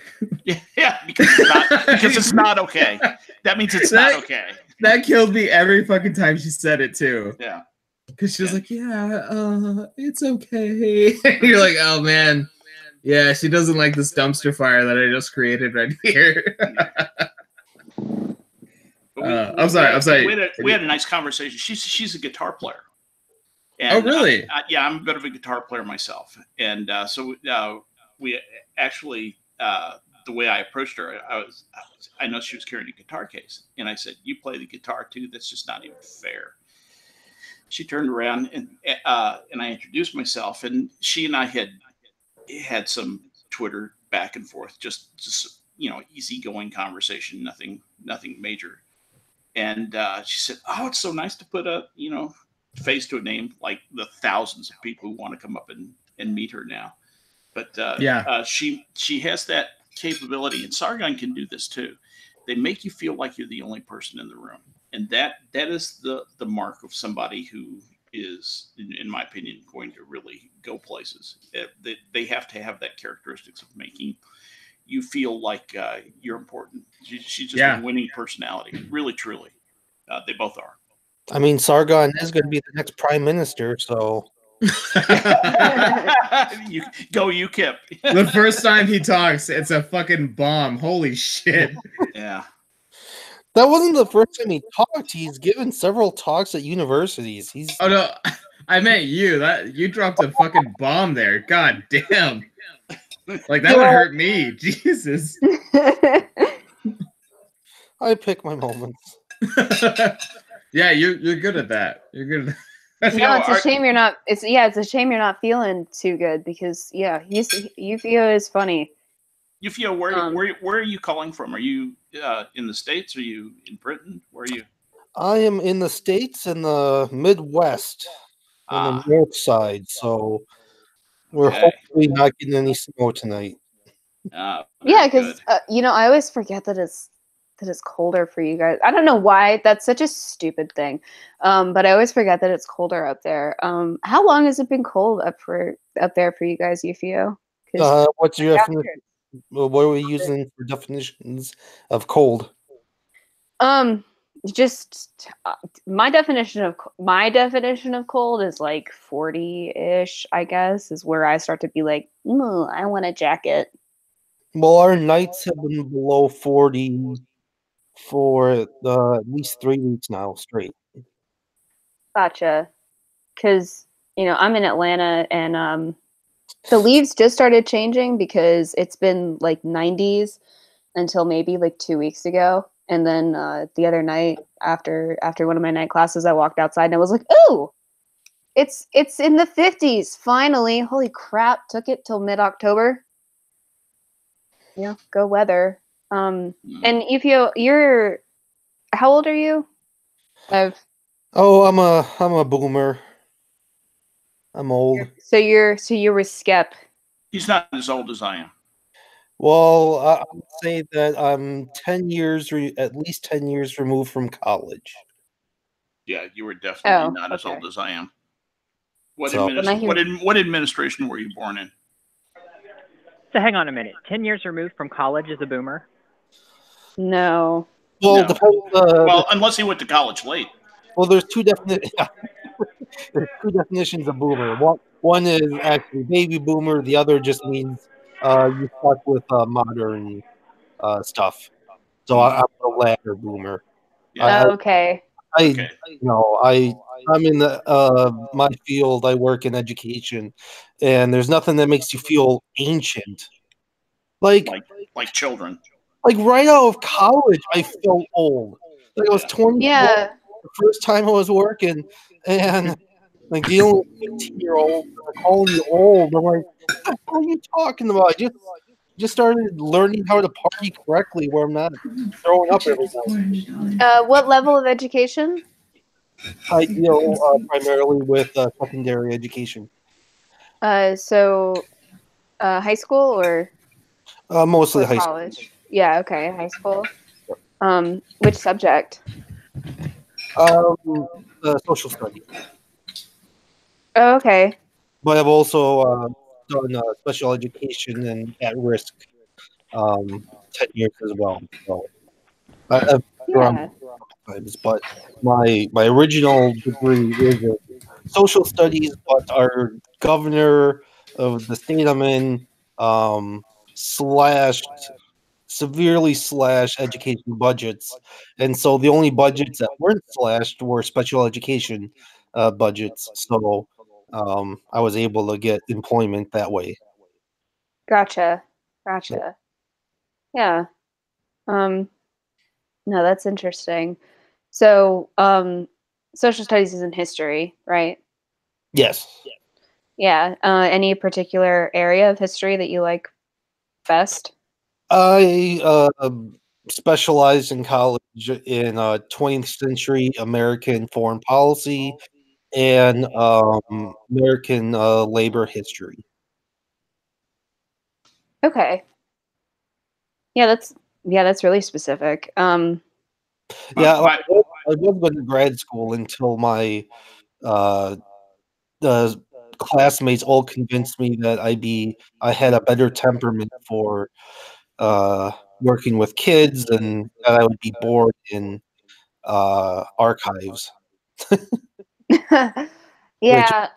Yeah, because it's not okay. That means it's not okay. That killed me every fucking time she said it too. Yeah. Because she was like, yeah, it's okay. You're like, oh man. Yeah, she doesn't like this dumpster fire that I just created right here. I'm sorry. We had a nice conversation. She's a guitar player. And, oh, really? I'm a bit of a guitar player myself. And so we actually, the way I approached her, I know she was carrying a guitar case. And I said, you play the guitar too? That's just not even fair. She turned around and I introduced myself. And she and I had some Twitter back and forth, just easygoing conversation, nothing major. And she said, oh, it's so nice to put a, face to a name, like the thousands of people who want to come up and meet her now. But she has that capability, and Sargon can do this too. They make you feel like you're the only person in the room, and that is the mark of somebody who is, in my opinion, going to really go places. They have to have that characteristics of making you feel like you're important. She's just a winning personality, really, truly. They both are. I mean, Sargon is going to be the next prime minister, so You go, UKIP. The first time he talks, it's a fucking bomb. Holy shit. Yeah. That wasn't the first time he talked. He's given several talks at universities. He's Oh no, I meant you. That you dropped a fucking bomb there. God damn. Like that would hurt me. Jesus. I pick my moments. Yeah, you're good at that. You're good at that. No, it's a shame you're not. It's a shame you're not feeling too good because Yufio is funny. Yufio, where are you calling from? Are you in the States? Are you in Britain? Where are you? I am in the States in the Midwest, on the north side. So we're hopefully not getting any snow tonight. Yeah, because I always forget that it's colder for you guys. I don't know why. That's such a stupid thing. But I always forget that it's colder up there. How long has it been cold up there for you guys, Yufio? What's your definition? What are we using for definitions of cold? Just my definition of cold is like 40-ish, I guess, is where I start to be like, I want a jacket. Well, our nights have been below 40 for at least 3 weeks now straight. Gotcha. Because I'm in Atlanta, and the leaves just started changing because it's been like 90s until maybe like 2 weeks ago. And then the other night after one of my night classes, I walked outside and I was like, "Ooh, it's in the 50s finally! Holy crap! Took it till mid-October. Go weather." And you're how old are you? I'm a boomer. I'm old. So you're with Skep. He's not as old as I am. Well, I would say that I'm 10 years, at least 10 years removed from college. Yeah, you were definitely not as old as I am. What administration were you born in? So hang on a minute. 10 years removed from college is a boomer? No. Well, well, unless he went to college late. Well, there's two definitions of boomer. One is actually baby boomer. The other just means you stuck with modern stuff. So I'm a latter boomer. Yeah. Okay. I'm in my field. I work in education, and there's nothing that makes you feel ancient, like children. Like right out of college, I felt old. Like I was 24 the first time I was working, and like dealing with 15-year-olds calling you old. I'm like, what are you talking about? I just started learning how to party correctly where I'm not throwing up every night. What level of education? I deal primarily with secondary education. So high school or mostly high college? School. Yeah, okay, high school. Which subject? Social studies. Oh, okay. But I've also done special education and at-risk 10 years as well. So I've times, but my original degree is in social studies, but our governor of the state I'm in severely slashed education budgets, and so the only budgets that weren't slashed were special education budgets. So I was able to get employment that way. Gotcha. Yeah. No, that's interesting. So social studies is in history, right? Yes. Yeah. Any particular area of history that you like best? I specialized in college in 20th century American foreign policy and American labor history. Okay. Yeah, that's really specific. I was going to grad school until my the classmates all convinced me that I had a better temperament for working with kids and that I would be bored in archives. Yeah.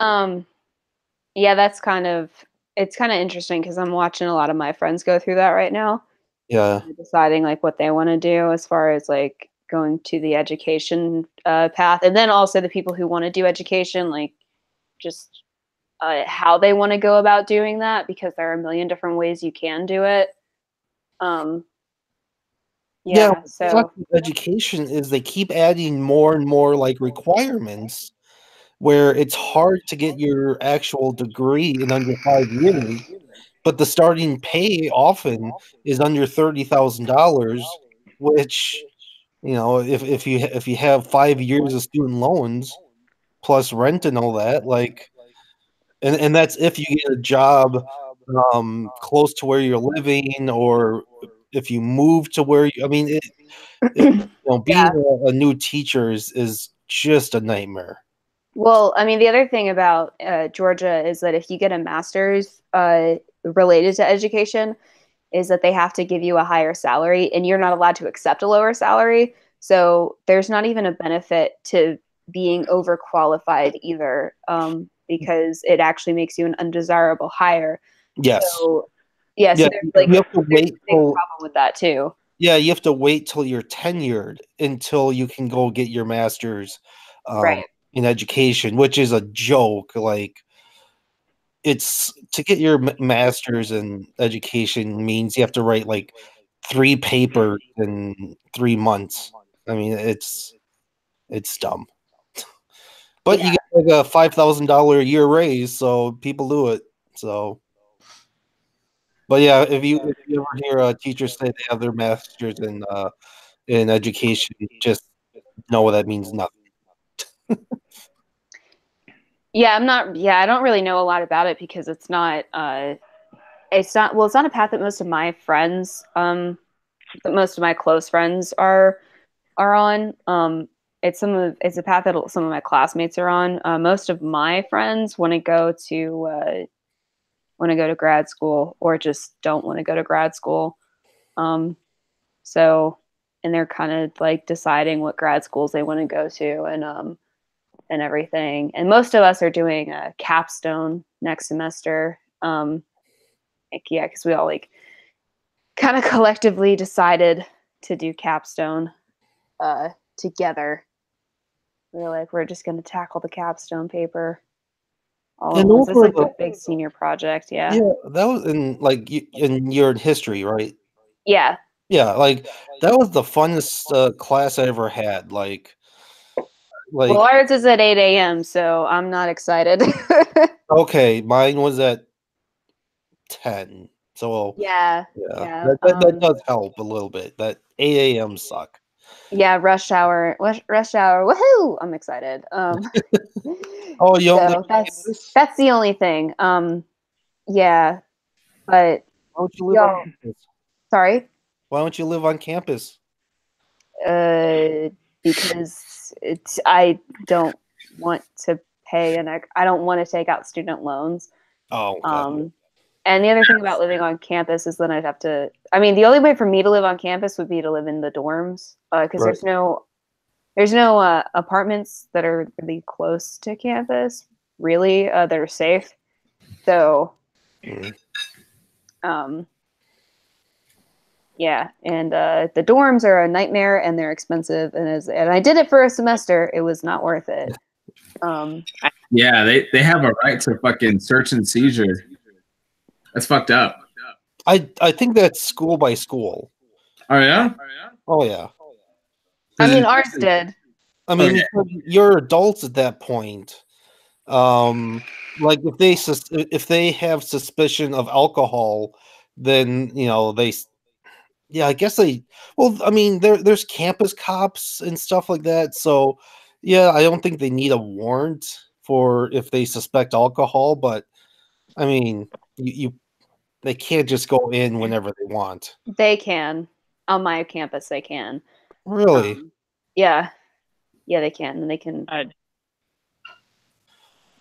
Yeah, it's kind of interesting because I'm watching a lot of my friends go through that right now. Yeah. Deciding like what they want to do as far as like going to the education path, and then also the people who want to do education, like just how they want to go about doing that, because there are a million different ways you can do it. Yeah, So education is they keep adding more and more like requirements where it's hard to get your actual degree in under 5 years, but the starting pay often is under $30,000, which, you know, if you have 5 years of student loans plus rent and all that, like, and that's if you get a job close to where you're living, or if you move to where you, I mean, you know, being a new teacher is just a nightmare. well, I mean, the other thing about Georgia is that if you get a master's related to education, is that they have to give you a higher salary, and you're not allowed to accept a lower salary. So there's not even a benefit to being overqualified either, because it actually makes you an undesirable hire. Yes. So, yeah, so there's like you have to wait a big problem with that too. Yeah, you have to wait till you're tenured until you can go get your master's in education, which is a joke. Like, it's to get your master's in education means you have to write like 3 papers in 3 months. I mean, it's dumb. But you get like a $5,000 a year raise, so people do it. So, but yeah, if you ever hear a teacher say they have their master's in education, just know that means nothing. Yeah, I don't really know a lot about it because it's not a path that most of my friends, that most of my close friends are on. It's a path that some of my classmates are on. Most of my friends want to go to grad school, or just don't want to go to grad school. So, and they're kind of like deciding what grad schools they want to go to, and everything. And most of us are doing a capstone next semester. Because we all like kind of collectively decided to do capstone together. We're just going to tackle the capstone paper all at once. It's like a big senior project. Yeah. Yeah, that was in your history, right? Yeah. Yeah, like that was the funnest class I ever had. Like, well, ours is at 8 a.m., so I'm not excited. Okay, mine was at 10. So yeah. That does help a little bit. That 8 a.m. suck. Yeah, rush hour. Woohoo! I'm excited. Oh, you don't so that's the only thing. Yeah, but why don't you live on campus? Sorry. Why don't you live on campus? Because I don't want to pay I don't want to take out student loans. Oh, okay. And the other thing about living on campus is then I'd have to. I mean, the only way for me to live on campus would be to live in the dorms, because there's no apartments that are really close to campus, really, that are safe. So, yeah, and the dorms are a nightmare, and they're expensive, and I did it for a semester. It was not worth it. Yeah, they have a right to fucking search and seizure. That's fucked up. I think that's school by school. Oh yeah? Oh yeah. I mean, ours did. I mean, you're adults at that point. Like if they have suspicion of alcohol, then I guess well, I mean, there's campus cops and stuff like that. So yeah, I don't think they need a warrant for if they suspect alcohol, but I mean, they can't just go in whenever they want. They can. On my campus, they can. Really? Yeah, they can, and they can.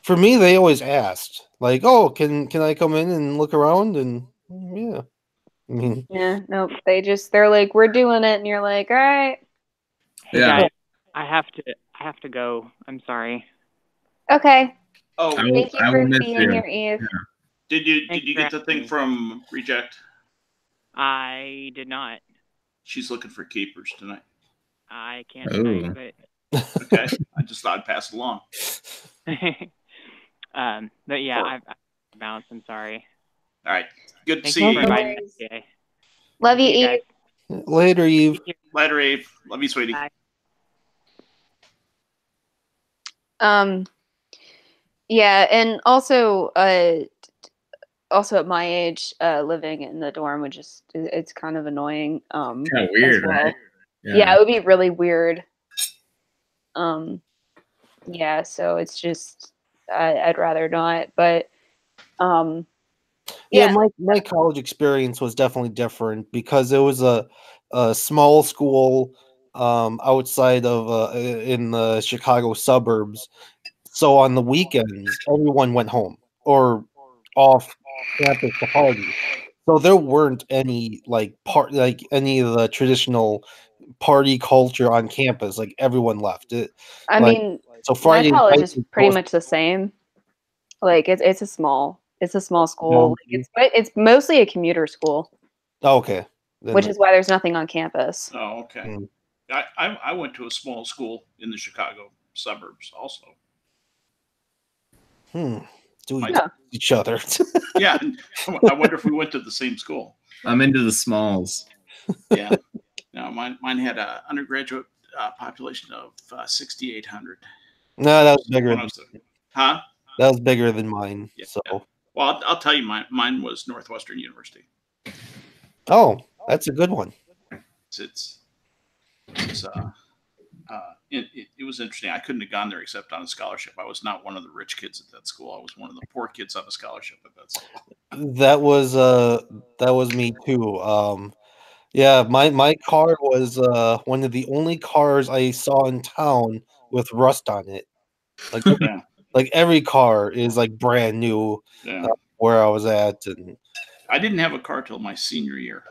For me, they always asked, like, "Oh, can I come in and look around?" And yeah, I mean, yeah, no, they're like, "We're doing it," and you're like, "All right." Hey guys, I have to go. I'm sorry. Okay. Oh, Thank you I for will miss being you. here, Eve. Yeah. did you Thanks get for the thing having me. from Reject? I did not. She's looking for keepers tonight. I can't Oh. tonight, Okay, I just thought I'd pass it along. but yeah, I've bounced. I'm sorry. All right, good to Thank see you for you. inviting me today. Love you, See Eve. guys. Later, Eve. Later, Eve. Love you, sweetie. Bye. Yeah, and also at my age, living in the dorm would just it's kind of annoying. Kind of weird, well. right? Yeah, it would be really weird. Yeah, so it's just I'd rather not. But Yeah, my college experience was definitely different because it was a small school outside of in the Chicago suburbs. So on the weekends, everyone went home or off campus to party. So there weren't any like any of the traditional party culture on campus. Like everyone left it. I Like, mean, so my Friday college night is was pretty most- much the same. Like it's a small school. Yeah. It's mostly a commuter school, Oh, okay. Then which is why there's nothing on campus. Oh, okay. Hmm. I went to a small school in the Chicago suburbs also. Do we Yeah. each other? Yeah, I wonder if we went to the same school. I'm into the smalls. Yeah, no, mine had an undergraduate population of 6,800. No, that was bigger. When I was huh? That was bigger than mine. Yeah. So, Well, I'll tell you, mine was Northwestern University. oh, that's a good one. It was interesting. I couldn't have gone there except on a scholarship. I was not one of the rich kids at that school. I was one of the poor kids on a scholarship at that school. That was me too. Yeah, my car was one of the only cars I saw in town with rust on it. Like Yeah. like every car is like brand new Yeah. where I was at, and I didn't have a car till my senior year.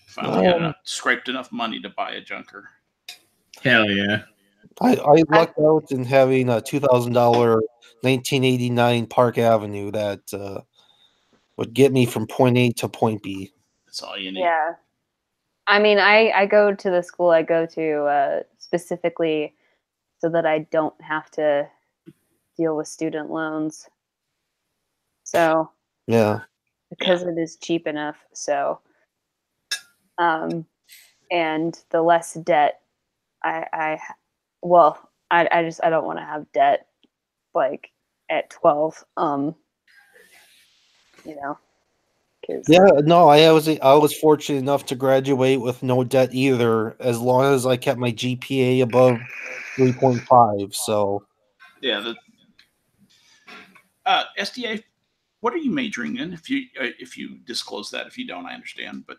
Finally had scraped enough money to buy a junker. Hell yeah. I lucked out in having a $2,000 1989 Park Avenue that would get me from point A to point B. That's all you need. Yeah. I mean, I go to the school I go to specifically so that I don't have to deal with student loans. So, Yeah. because it is cheap enough. So, and the less debt I don't want to have debt like at 12. You know. Yeah, no, I was fortunate enough to graduate with no debt either, as long as I kept my GPA above 3.5. So yeah, SDA. What are you majoring in? If you disclose that, if you don't, I understand. But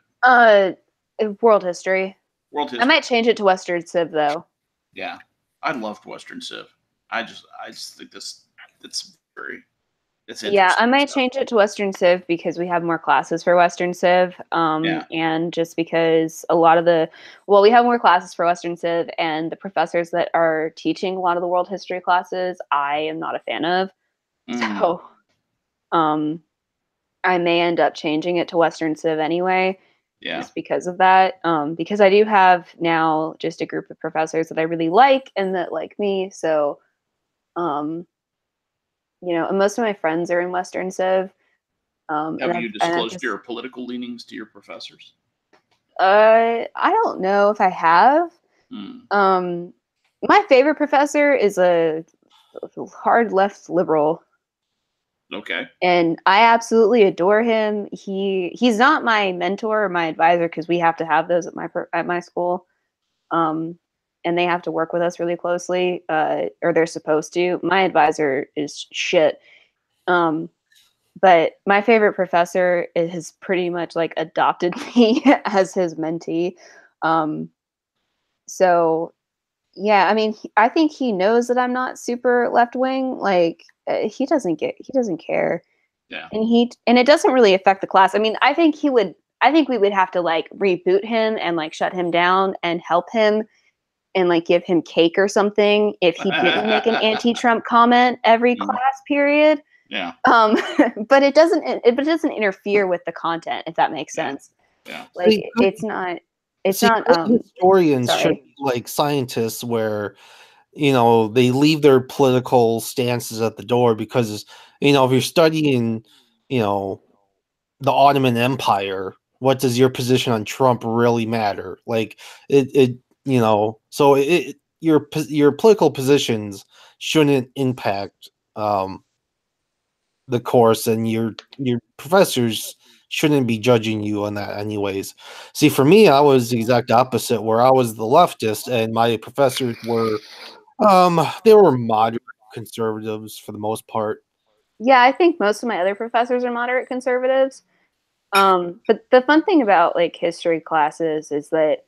world history. World history. I might change it to Western Civ though. Yeah, I loved Western Civ. I just think it's very. Yeah, I might change it to Western Civ because we have more classes for Western Civ. And just because we have more classes for Western Civ, and the professors that are teaching a lot of the world history classes, I am not a fan of. So, I may end up changing it to Western Civ anyway. Yeah. Just because of that. Because I do have now just a group of professors that I really like and that like me. So, and most of my friends are in Western Civ. Have you disclosed your political leanings to your professors? I don't know if I have. My favorite professor is a hard left liberal. Okay. And I absolutely adore him. He's not my mentor or my advisor because we have to have those at my school. And they have to work with us really closely, or they're supposed to. My advisor is shit. But my favorite professor has pretty much like adopted me as his mentee. So yeah, I mean, I think he knows that I'm not super left wing. Like he doesn't care. Yeah. And it doesn't really affect the class. I mean, I think we would have to like reboot him and like shut him down and help him and like give him cake or something if he didn't make an anti-Trump comment every class period. Yeah. But it doesn't interfere with the content, if that makes sense. Yeah. Like it's not historians should be like scientists where, you know, they leave their political stances at the door because, you know, if you're studying, you know, the Ottoman Empire, what does your position on Trump really matter? Like it you know, so your political positions shouldn't impact the course, and your professors shouldn't be judging you on that anyways. See, for me, I was the exact opposite, where I was the leftist and my professors were they were moderate conservatives for the most part. Yeah, I think most of my other professors are moderate conservatives. But the fun thing about like history classes is that,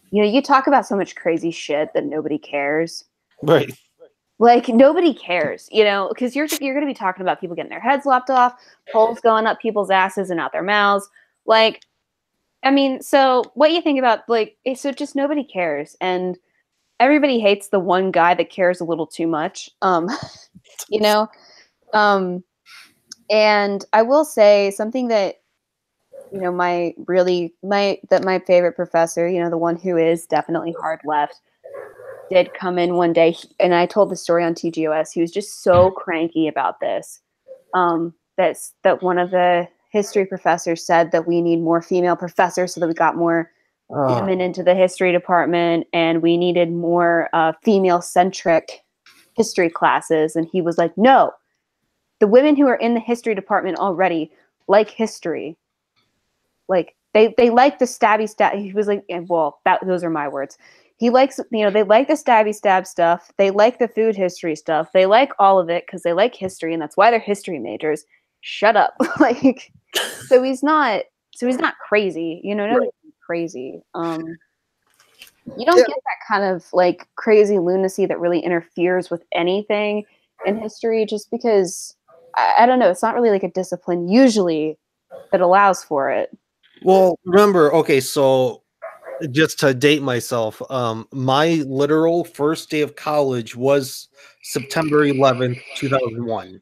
you know, you talk about so much crazy shit that nobody cares. Right. Like nobody cares, you know, because you're going to be talking about people getting their heads lopped off, poles going up people's asses and out their mouths. Like, I mean, so what you think about like, so just nobody cares, and everybody hates the one guy that cares a little too much. You know, and I will say something that, you know, my favorite professor, you know, the one who is definitely hard left, did come in one day, and I told the story on TGOS. He was just so cranky about this. That one of the history professors said that we need more female professors so that we got more women into the history department, and we needed more female-centric history classes. And he was like, no, the women who are in the history department already like history. Like they like the stabby stab. He was like, well, those are my words. He likes, you know, they like the stabby stab stuff. They like the food history stuff. They like all of it because they like history, and that's why they're history majors. Shut up. Like, so he's not crazy, you know, nobody's crazy. You don't get that kind of like crazy lunacy that really interferes with anything in history, just because I don't know, it's not really like a discipline usually that allows for it. Well, remember, okay, so just to date myself, my literal first day of college was September 11th, 2001.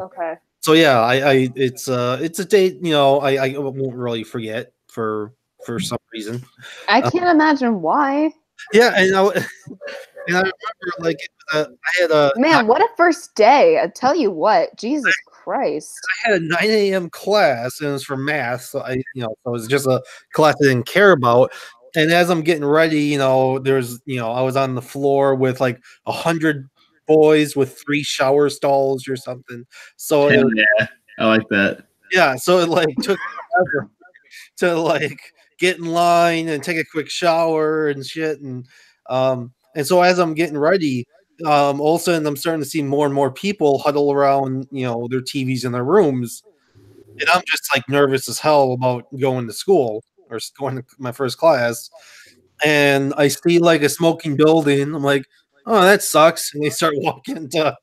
Okay. So yeah, it's a date, you know, I won't really forget for some reason. I can't imagine why. Yeah, and I remember like I had a man, what a first day! I tell you what, Jesus Christ! I had a 9 a.m. class, and it was for math, so so it was just a class I didn't care about. And as I'm getting ready, you know, I was on the floor with like 100 boys with 3 shower stalls or something. So yeah, I like that. Yeah, so it like took forever to like get in line and take a quick shower and shit, and so as I'm getting ready, all of a sudden I'm starting to see more and more people huddle around, you know, their TVs in their rooms, and I'm just like nervous as hell about going to school or going to my first class, and I see like a smoking building. I'm like, oh, that sucks, and they start walking to.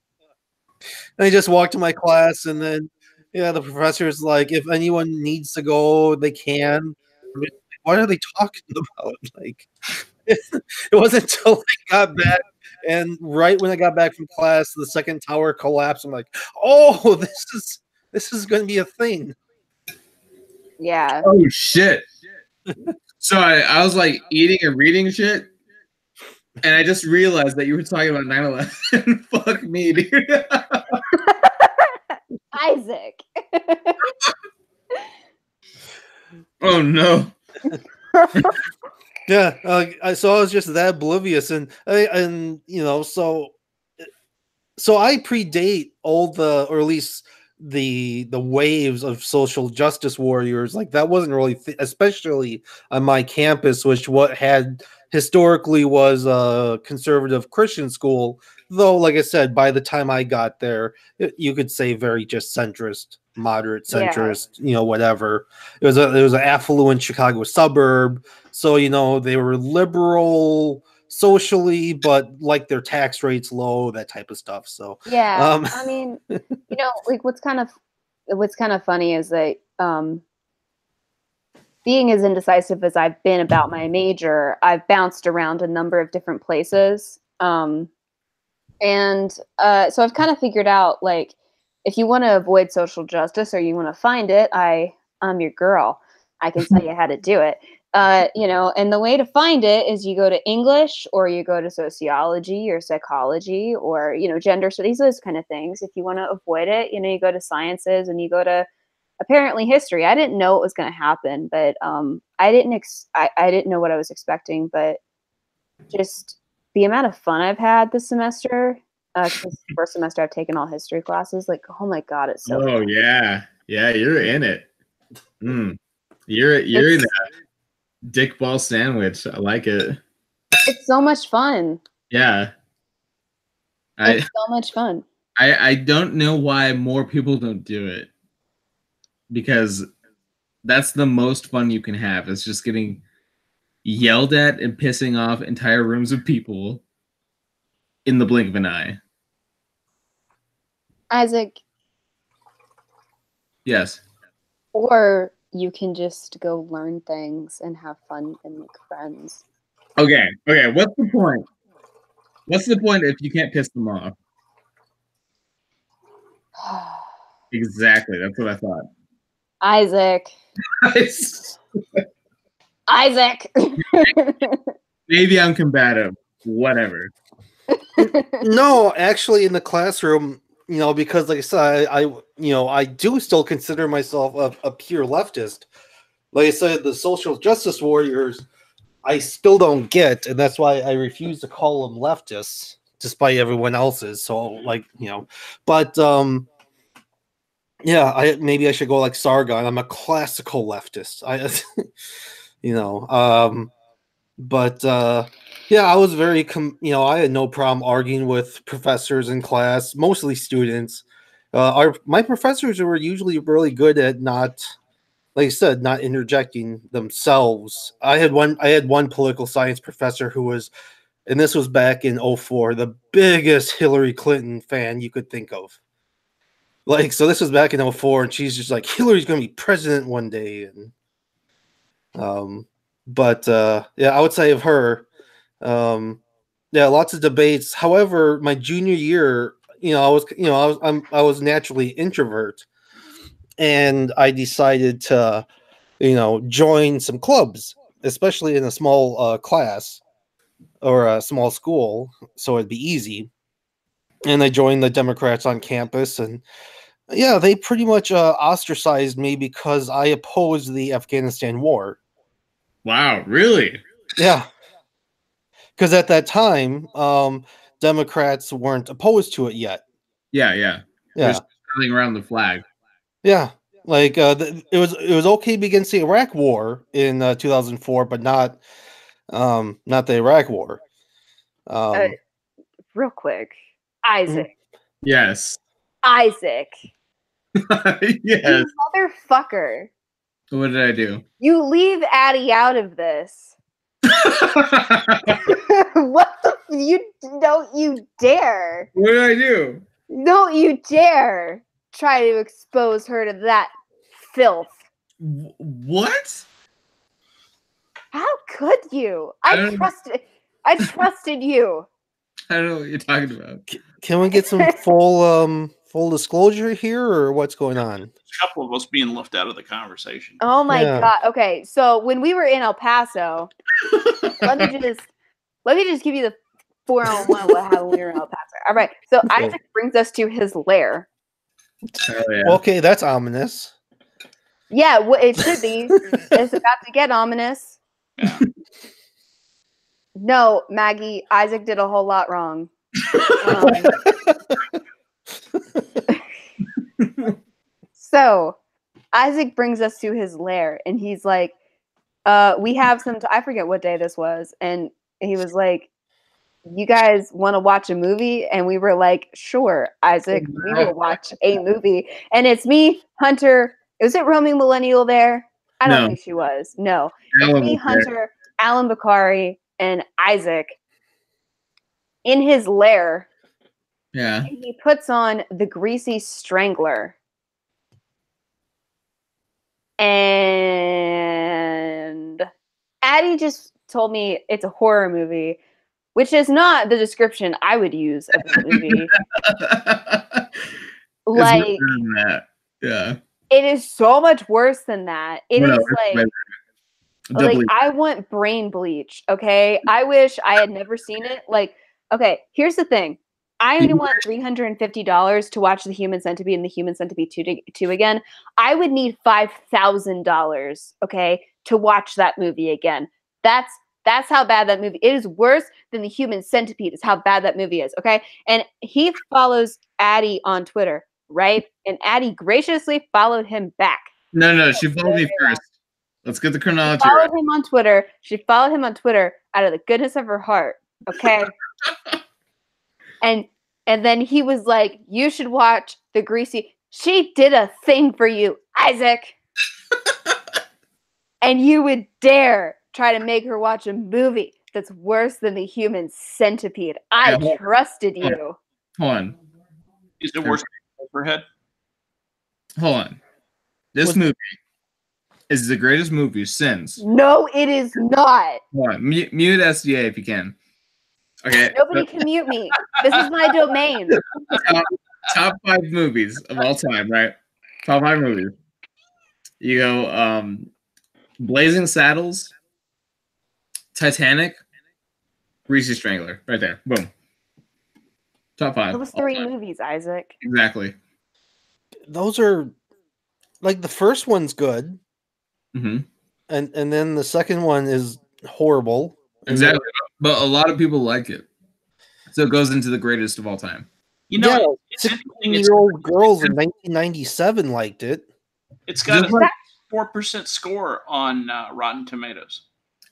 And I just walk to my class, and then the professor's like, if anyone needs to go, they can. I'm just like, what are they talking about? Like, it wasn't until I got back, and right when I got back from class, the second tower collapsed. I'm like, oh, this is going to be a thing. Yeah. Oh shit. So I was like eating and reading shit, and I just realized that you were talking about 9/11. Fuck me, dude. Isaac. Oh no. Yeah, so I was just that oblivious, and so I predate all the, or at least the waves of social justice warriors. Like that wasn't really, especially on my campus, which what had historically was a conservative Christian school. Though, like I said, by the time I got there, you could say very just centrist, moderate centrist, whatever. It was an affluent Chicago suburb, so they were liberal socially, but like their tax rates low, that type of stuff. So yeah, I mean, like what's kind of funny is that being as indecisive as I've been about my major, I've bounced around a number of different places. So I've kind of figured out, like, if you want to avoid social justice or you want to find it, I'm your girl. I can tell you how to do it. And the way to find it is you go to English, or you go to sociology or psychology, or, gender studies, those kind of things. If you want to avoid it, you go to sciences, and you go to apparently history. I didn't know what was going to happen, but I didn't know what I was expecting, but just the amount of fun I've had this semester, because first semester I've taken all history classes, like, oh my God, it's so fun. Yeah, you're in it. You're in that dick ball sandwich. I like it. It's so much fun. Yeah. It's so much fun. I don't know why more people don't do it, because that's the most fun you can have. It's just getting yelled at and pissing off entire rooms of people in the blink of an eye. Isaac. Yes. Or you can just go learn things and have fun and make friends. Okay. What's the point? What's the point if you can't piss them off? Exactly. That's what I thought. Isaac. Isaac. Maybe I'm combative. Whatever. No, actually, in the classroom, because like I said, I do still consider myself a pure leftist. Like I said, the social justice warriors, I still don't get, and that's why I refuse to call them leftists, despite everyone else's. So, but yeah, maybe I should go like Sargon. I'm a classical leftist. Yeah, I was very, I had no problem arguing with professors in class, mostly students. My professors were usually really good at not, like I said, not interjecting themselves. I had one political science professor who was, and this was back in 2004, the biggest Hillary Clinton fan you could think of. So this was back in 2004, and she's just like, Hillary's going to be president one day. And yeah, I would say of her, yeah, lots of debates. However, my junior year, I was naturally introvert, and I decided to, join some clubs, especially in a small class or a small school, so it'd be easy. And I joined the Democrats on campus, and yeah, they pretty much ostracized me because I opposed the Afghanistan war. Wow, really? Yeah. Because at that time, Democrats weren't opposed to it yet. Yeah. Just turning around the flag. Yeah, it was okay against the Iraq War in 2004, but not the Iraq War. Real quick, Isaac. Yes. Isaac. Yes. You motherfucker. What did I do? You leave Addy out of this. What the? Don't you dare. What did I do? Don't you dare try to expose her to that filth. What? How could you? I trusted you. I don't know what you're talking about. Can we get some full disclosure here, or what's going on? A couple of us being left out of the conversation. Oh my God. Okay, so when we were in El Paso, let me just give you the 401 what happened when we were in El Paso. All right. So Isaac brings us to his lair. Oh, yeah. Okay, that's ominous. Yeah, it should be. It's about to get ominous. Yeah. No, Maggie, Isaac did a whole lot wrong. So Isaac brings us to his lair, and he's like, we have some, I forget what day this was. And he was like, you guys want to watch a movie? And we were like, sure, Isaac, we will watch a movie. And it's me, Hunter. Was it Roaming Millennial there? I don't think she was. No. It's me, Hunter, Alan Bakari, and Isaac in his lair. Yeah. And he puts on The Greasy Strangler. And Addy just told me it's a horror movie, which is not the description I would use of the movie. Like, that. Yeah. It is so much worse than that. It is like I want brain bleach, okay? I wish I had never seen it. Like, okay, here's the thing. I only want $350 to watch The Human Centipede and The Human Centipede 2 again. I would need $5,000, okay, to watch that movie again. That's how bad that movie. It is worse than The Human Centipede is how bad that movie is, okay? And he follows Addy on Twitter, right? And Addy graciously followed him back. No, she followed me first. Let's get the chronology She followed him on Twitter. She followed him on Twitter out of the goodness of her heart, okay? And then he was like, you should watch The Greasy. She did a thing for you, Isaac. And you would dare try to make her watch a movie that's worse than The Human Centipede. I trusted you. Hold on. Is it worse than Overhead? Hold on. This movie is the greatest movie since. No, it is not. Hold on. Mute SDA if you can. Okay. Nobody can mute me. This is my domain. Top 5 movies of all time, right? Top 5 movies. You go Blazing Saddles, Titanic, Greasy Strangler. Right there. Boom. Top 5. Those 3 movies, Isaac. Exactly. Those are like the first one's good. Mm-hmm. And then the second one is horrible. Exactly. But a lot of people like it. So it goes into the greatest of all time. You know, 16-year-old girls in 1997 liked it. It's got a 4% score on Rotten Tomatoes.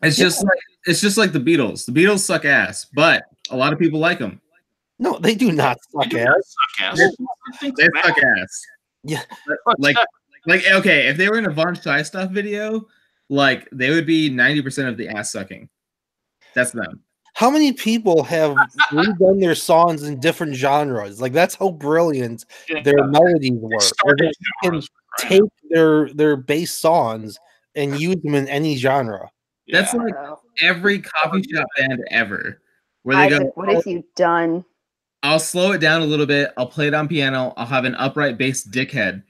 It's just like the Beatles. The Beatles suck ass, but a lot of people like them. No, they do not suck ass. They suck ass. Yeah. Like okay, if they were in a Von Shy stuff video, like they would be 90% of the ass sucking. That's them. How many people have redone their songs in different genres? Like that's how brilliant their melodies were. They can take their bass songs and use them in any genre. That's like every coffee shop band ever. Where they go, what have you done? I'll slow it down a little bit. I'll play it on piano. I'll have an upright bass dickhead,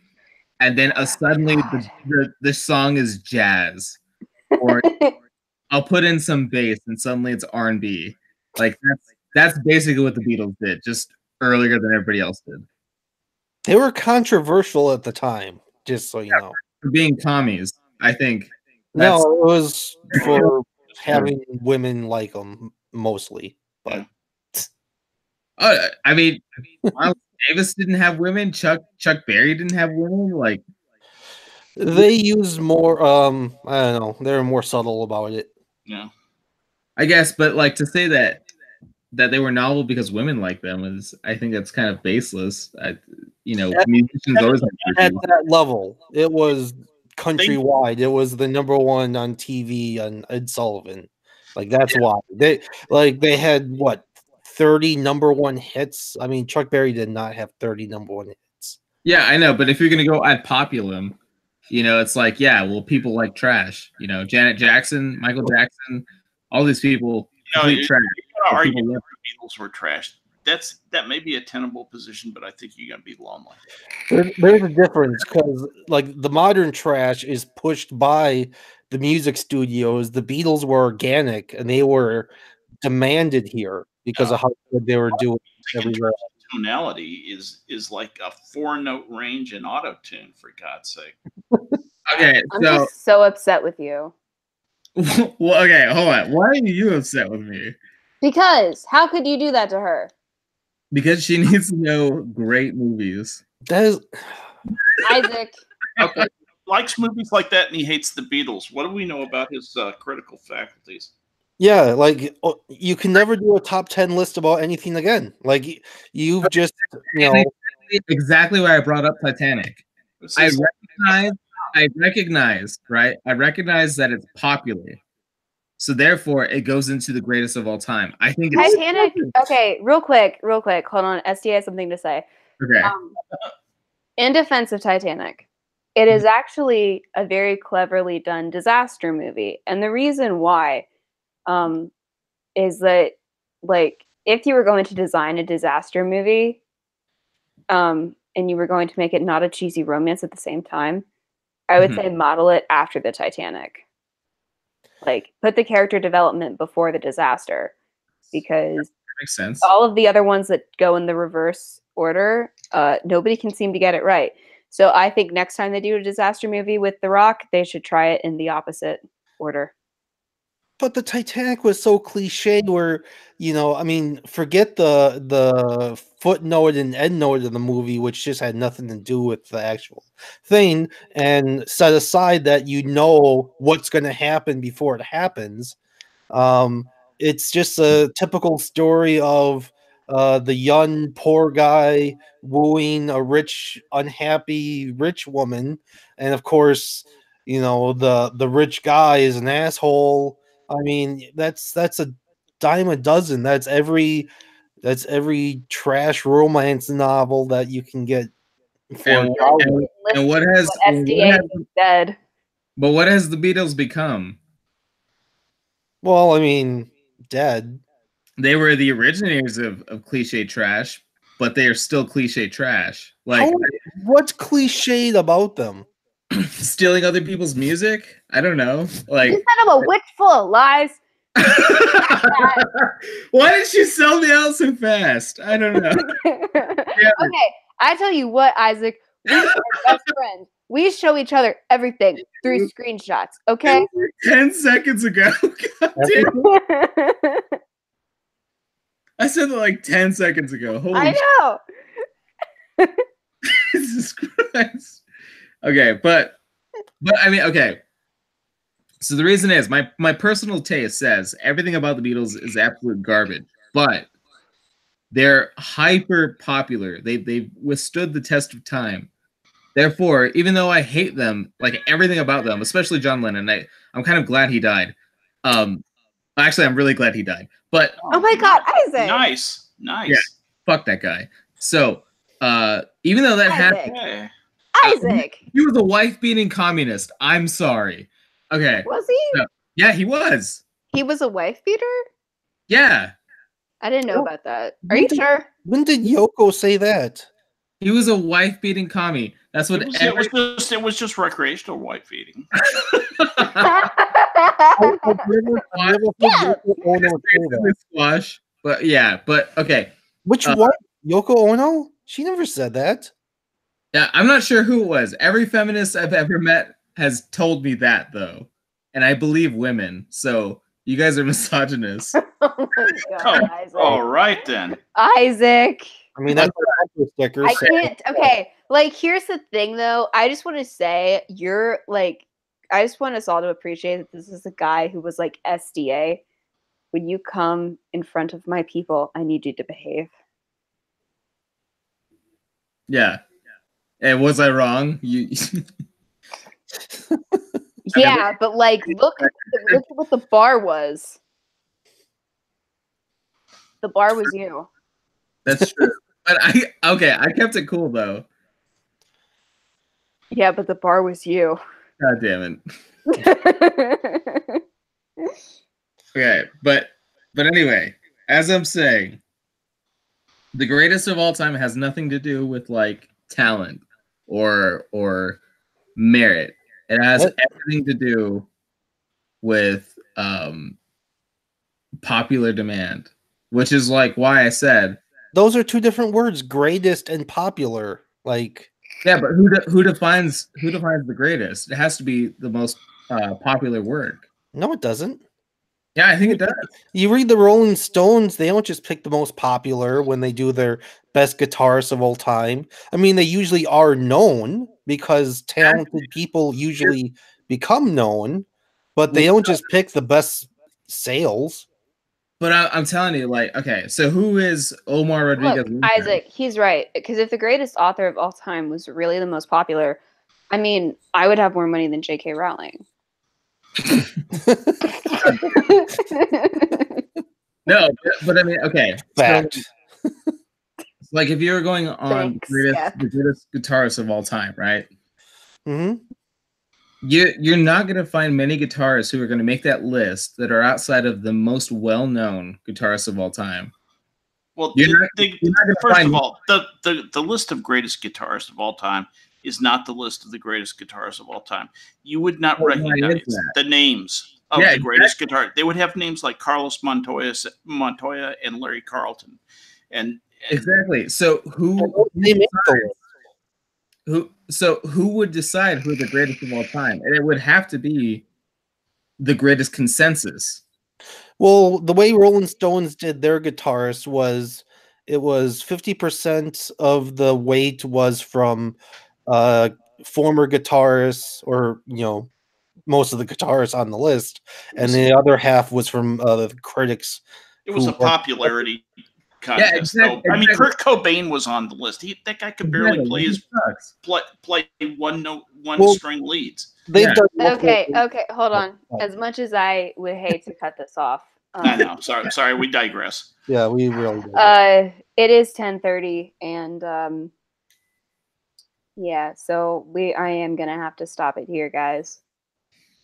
and then suddenly the song is jazz, or I'll put in some bass and suddenly it's R&B. Like that's basically what the Beatles did, just earlier than everybody else did. They were controversial at the time, just so you know. For being commies, I think. No, it was for having women like them mostly. But I mean, Miles Davis didn't have women. Chuck Berry didn't have women. Like they used more. I don't know. They were more subtle about it. Yeah, I guess, but like to say that they were novel because women like them is, I think that's kind of baseless. Musicians always at that level. It was countrywide. It was the #1 on TV on Ed Sullivan. Like that's why they had what 30 #1 hits. I mean, Chuck Berry did not have 30 #1 hits. Yeah, I know, but if you're gonna go ad populum, it's like, yeah, well, people like trash. Janet Jackson, Michael Jackson, all these people complete trash. Argue the Beatles were trash. That may be a tenable position, but I think you're gonna be lonely. There's a difference because like the modern trash is pushed by the music studios. The Beatles were organic and they were demanded here because of how good they were doing everywhere. Tonality is like a 4-note range in auto tune, for God's sake. Okay, I'm just so upset with you. Well, okay, hold on. Why are you upset with me? Because how could you do that to her? Because she needs to know great movies. That is Isaac. Okay, likes movies like that, and he hates the Beatles. What do we know about his critical faculties? Yeah, like you can never do a top 10 list about anything again. Like you've just exactly why I brought up Titanic. I recognize, right? I recognize that it's popular. So therefore it goes into the greatest of all time. I think Titanic. Okay, real quick. Hold on. SDA has something to say. Okay. In defense of Titanic, it is actually a very cleverly done disaster movie. And the reason why is that, like, if you were going to design a disaster movie and you were going to make it not a cheesy romance at the same time, I would say model it after the Titanic. Like, put the character development before the disaster, because that makes sense. all of the other ones that go in the reverse order, nobody can seem to get it right. So I think next time they do a disaster movie with The Rock, they should try it in the opposite order. But the Titanic was so cliche where, you know, I mean, forget the footnote and endnote of the movie, which just had nothing to do with the actual thing, and set aside that you know what's going to happen before it happens. It's just a typical story of the young poor guy wooing a rich, unhappy rich woman, and of course, you know, the rich guy is an asshole. I mean, that's a dime a dozen. That's every trash romance novel that you can get for And, a dollar. and what has dead? But what has the Beatles become? Well, I mean, dead. They were the originators of cliche trash, but they are still cliche trash. Like, what's cliched about them? Stealing other people's music? I don't know. Like, you said I'm a witch full of lies. Why did you sell me out so fast? I don't know. Okay, I tell you what, Isaac, we are best friends. We show each other everything through screenshots, okay? 10 seconds ago. God damn. I said that like 10 seconds ago. Holy I know. Jesus Christ. Okay, but I mean, okay. So the reason is my personal taste says everything about the Beatles is absolute garbage, but they're hyper popular. They've withstood the test of time. Therefore, even though I hate them, like everything about them, especially John Lennon, I'm kind of glad he died. Actually, I'm really glad he died. But oh my God, Isaac! Nice. Yeah, fuck that guy. So even though that happened, Isaac, he was a wife-beating communist. I'm sorry. Okay. Was he? So, yeah, he was. He was a wife beater? Yeah. I didn't know about that. Are you sure? When did Yoko say that? He was a wife-beating commie. That's what it was just recreational wife beating. Squash. But yeah, but okay. Which one? Yoko Ono? She never said that. Yeah, I'm not sure who it was. Every feminist I've ever met has told me that, though. And I believe women. So you guys are misogynists. Oh my God, Isaac. All right, then. Isaac. I mean, that's what stickers. I can't. Okay, like, here's the thing, though. I just want to say, you're, like, I just want us all to appreciate that this is a guy who was, like, SDA. When you come in front of my people, I need you to behave. Yeah. And was I wrong? You. Yeah, but like, look at what the bar was. The bar was you. That's true. But I kept it cool though. Yeah, but the bar was you. God damn it. Okay, but anyway, as I'm saying, the greatest of all time has nothing to do with like talent or merit. It has everything to do with popular demand, which is like why I said those are two different words, greatest and popular. Like, yeah, but who defines the greatest? It has to be the most popular word. No, it doesn't. Yeah, I think it does. You read the Rolling Stones, they don't just pick the most popular when they do their best guitarists of all time. I mean, they usually are known because talented people usually become known, but they don't just pick the best sales. But I'm telling you, like, okay, so who is Omar Rodriguez? Look, Isaac, he's right. Because if the greatest author of all time was really the most popular, I mean, I would have more money than J.K. Rowling. No, but I mean, okay. Fact. So, like, if you were going on the greatest guitarist of all time, right? Mm-hmm. You're not going to find many guitarists who are going to make that list that are outside of the most well-known guitarists of all time. Well, first of all, the list of greatest guitarists of all time is not the list of the greatest guitarists of all time. You would not recognize the names of the greatest guitar. They would have names like Carlos Montoya and Larry Carlton. And exactly. So who would decide who the greatest of all time? And it would have to be the greatest consensus. Well, the way Rolling Stones did their guitarists was it was 50% of the weight was from former guitarists, or most of the guitarists on the list, and the other half was from the critics. It was a popularity contest, though. I mean, Kurt Cobain was on the list. That guy could barely play one string leads. Okay, hold on. As much as I would hate to cut this off, I know. Sorry, we digress. Yeah, we really do. It is 10:30, and yeah, so I am gonna have to stop it here, guys.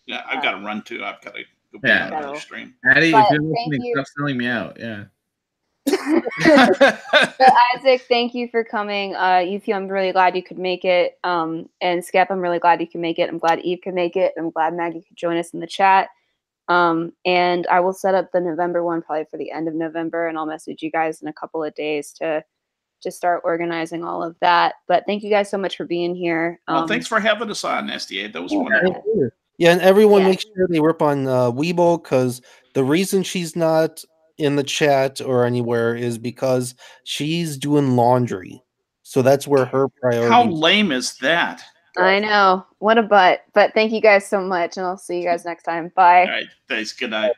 Yeah, I've got to run too. I've got to go be on another stream. Addy, if you're listening, stop selling me out. Yeah. Isaac, thank you for coming. Yuffie, I'm really glad you could make it. And Skep, I'm really glad you could make it. I'm glad Eve could make it. I'm glad Maggie could join us in the chat. And I will set up the November one probably for the end of November, and I'll message you guys in a couple of days to start organizing all of that. But thank you guys so much for being here. Well, thanks for having us on, SDA. That was wonderful. Yeah, and everyone make sure they rip on Weibo, because the reason she's not in the chat or anywhere is because she's doing laundry. So that's where her priority. How lame is that? I know. What a butt. But thank you guys so much, and I'll see you guys next time. Bye. All right. Thanks. Good night.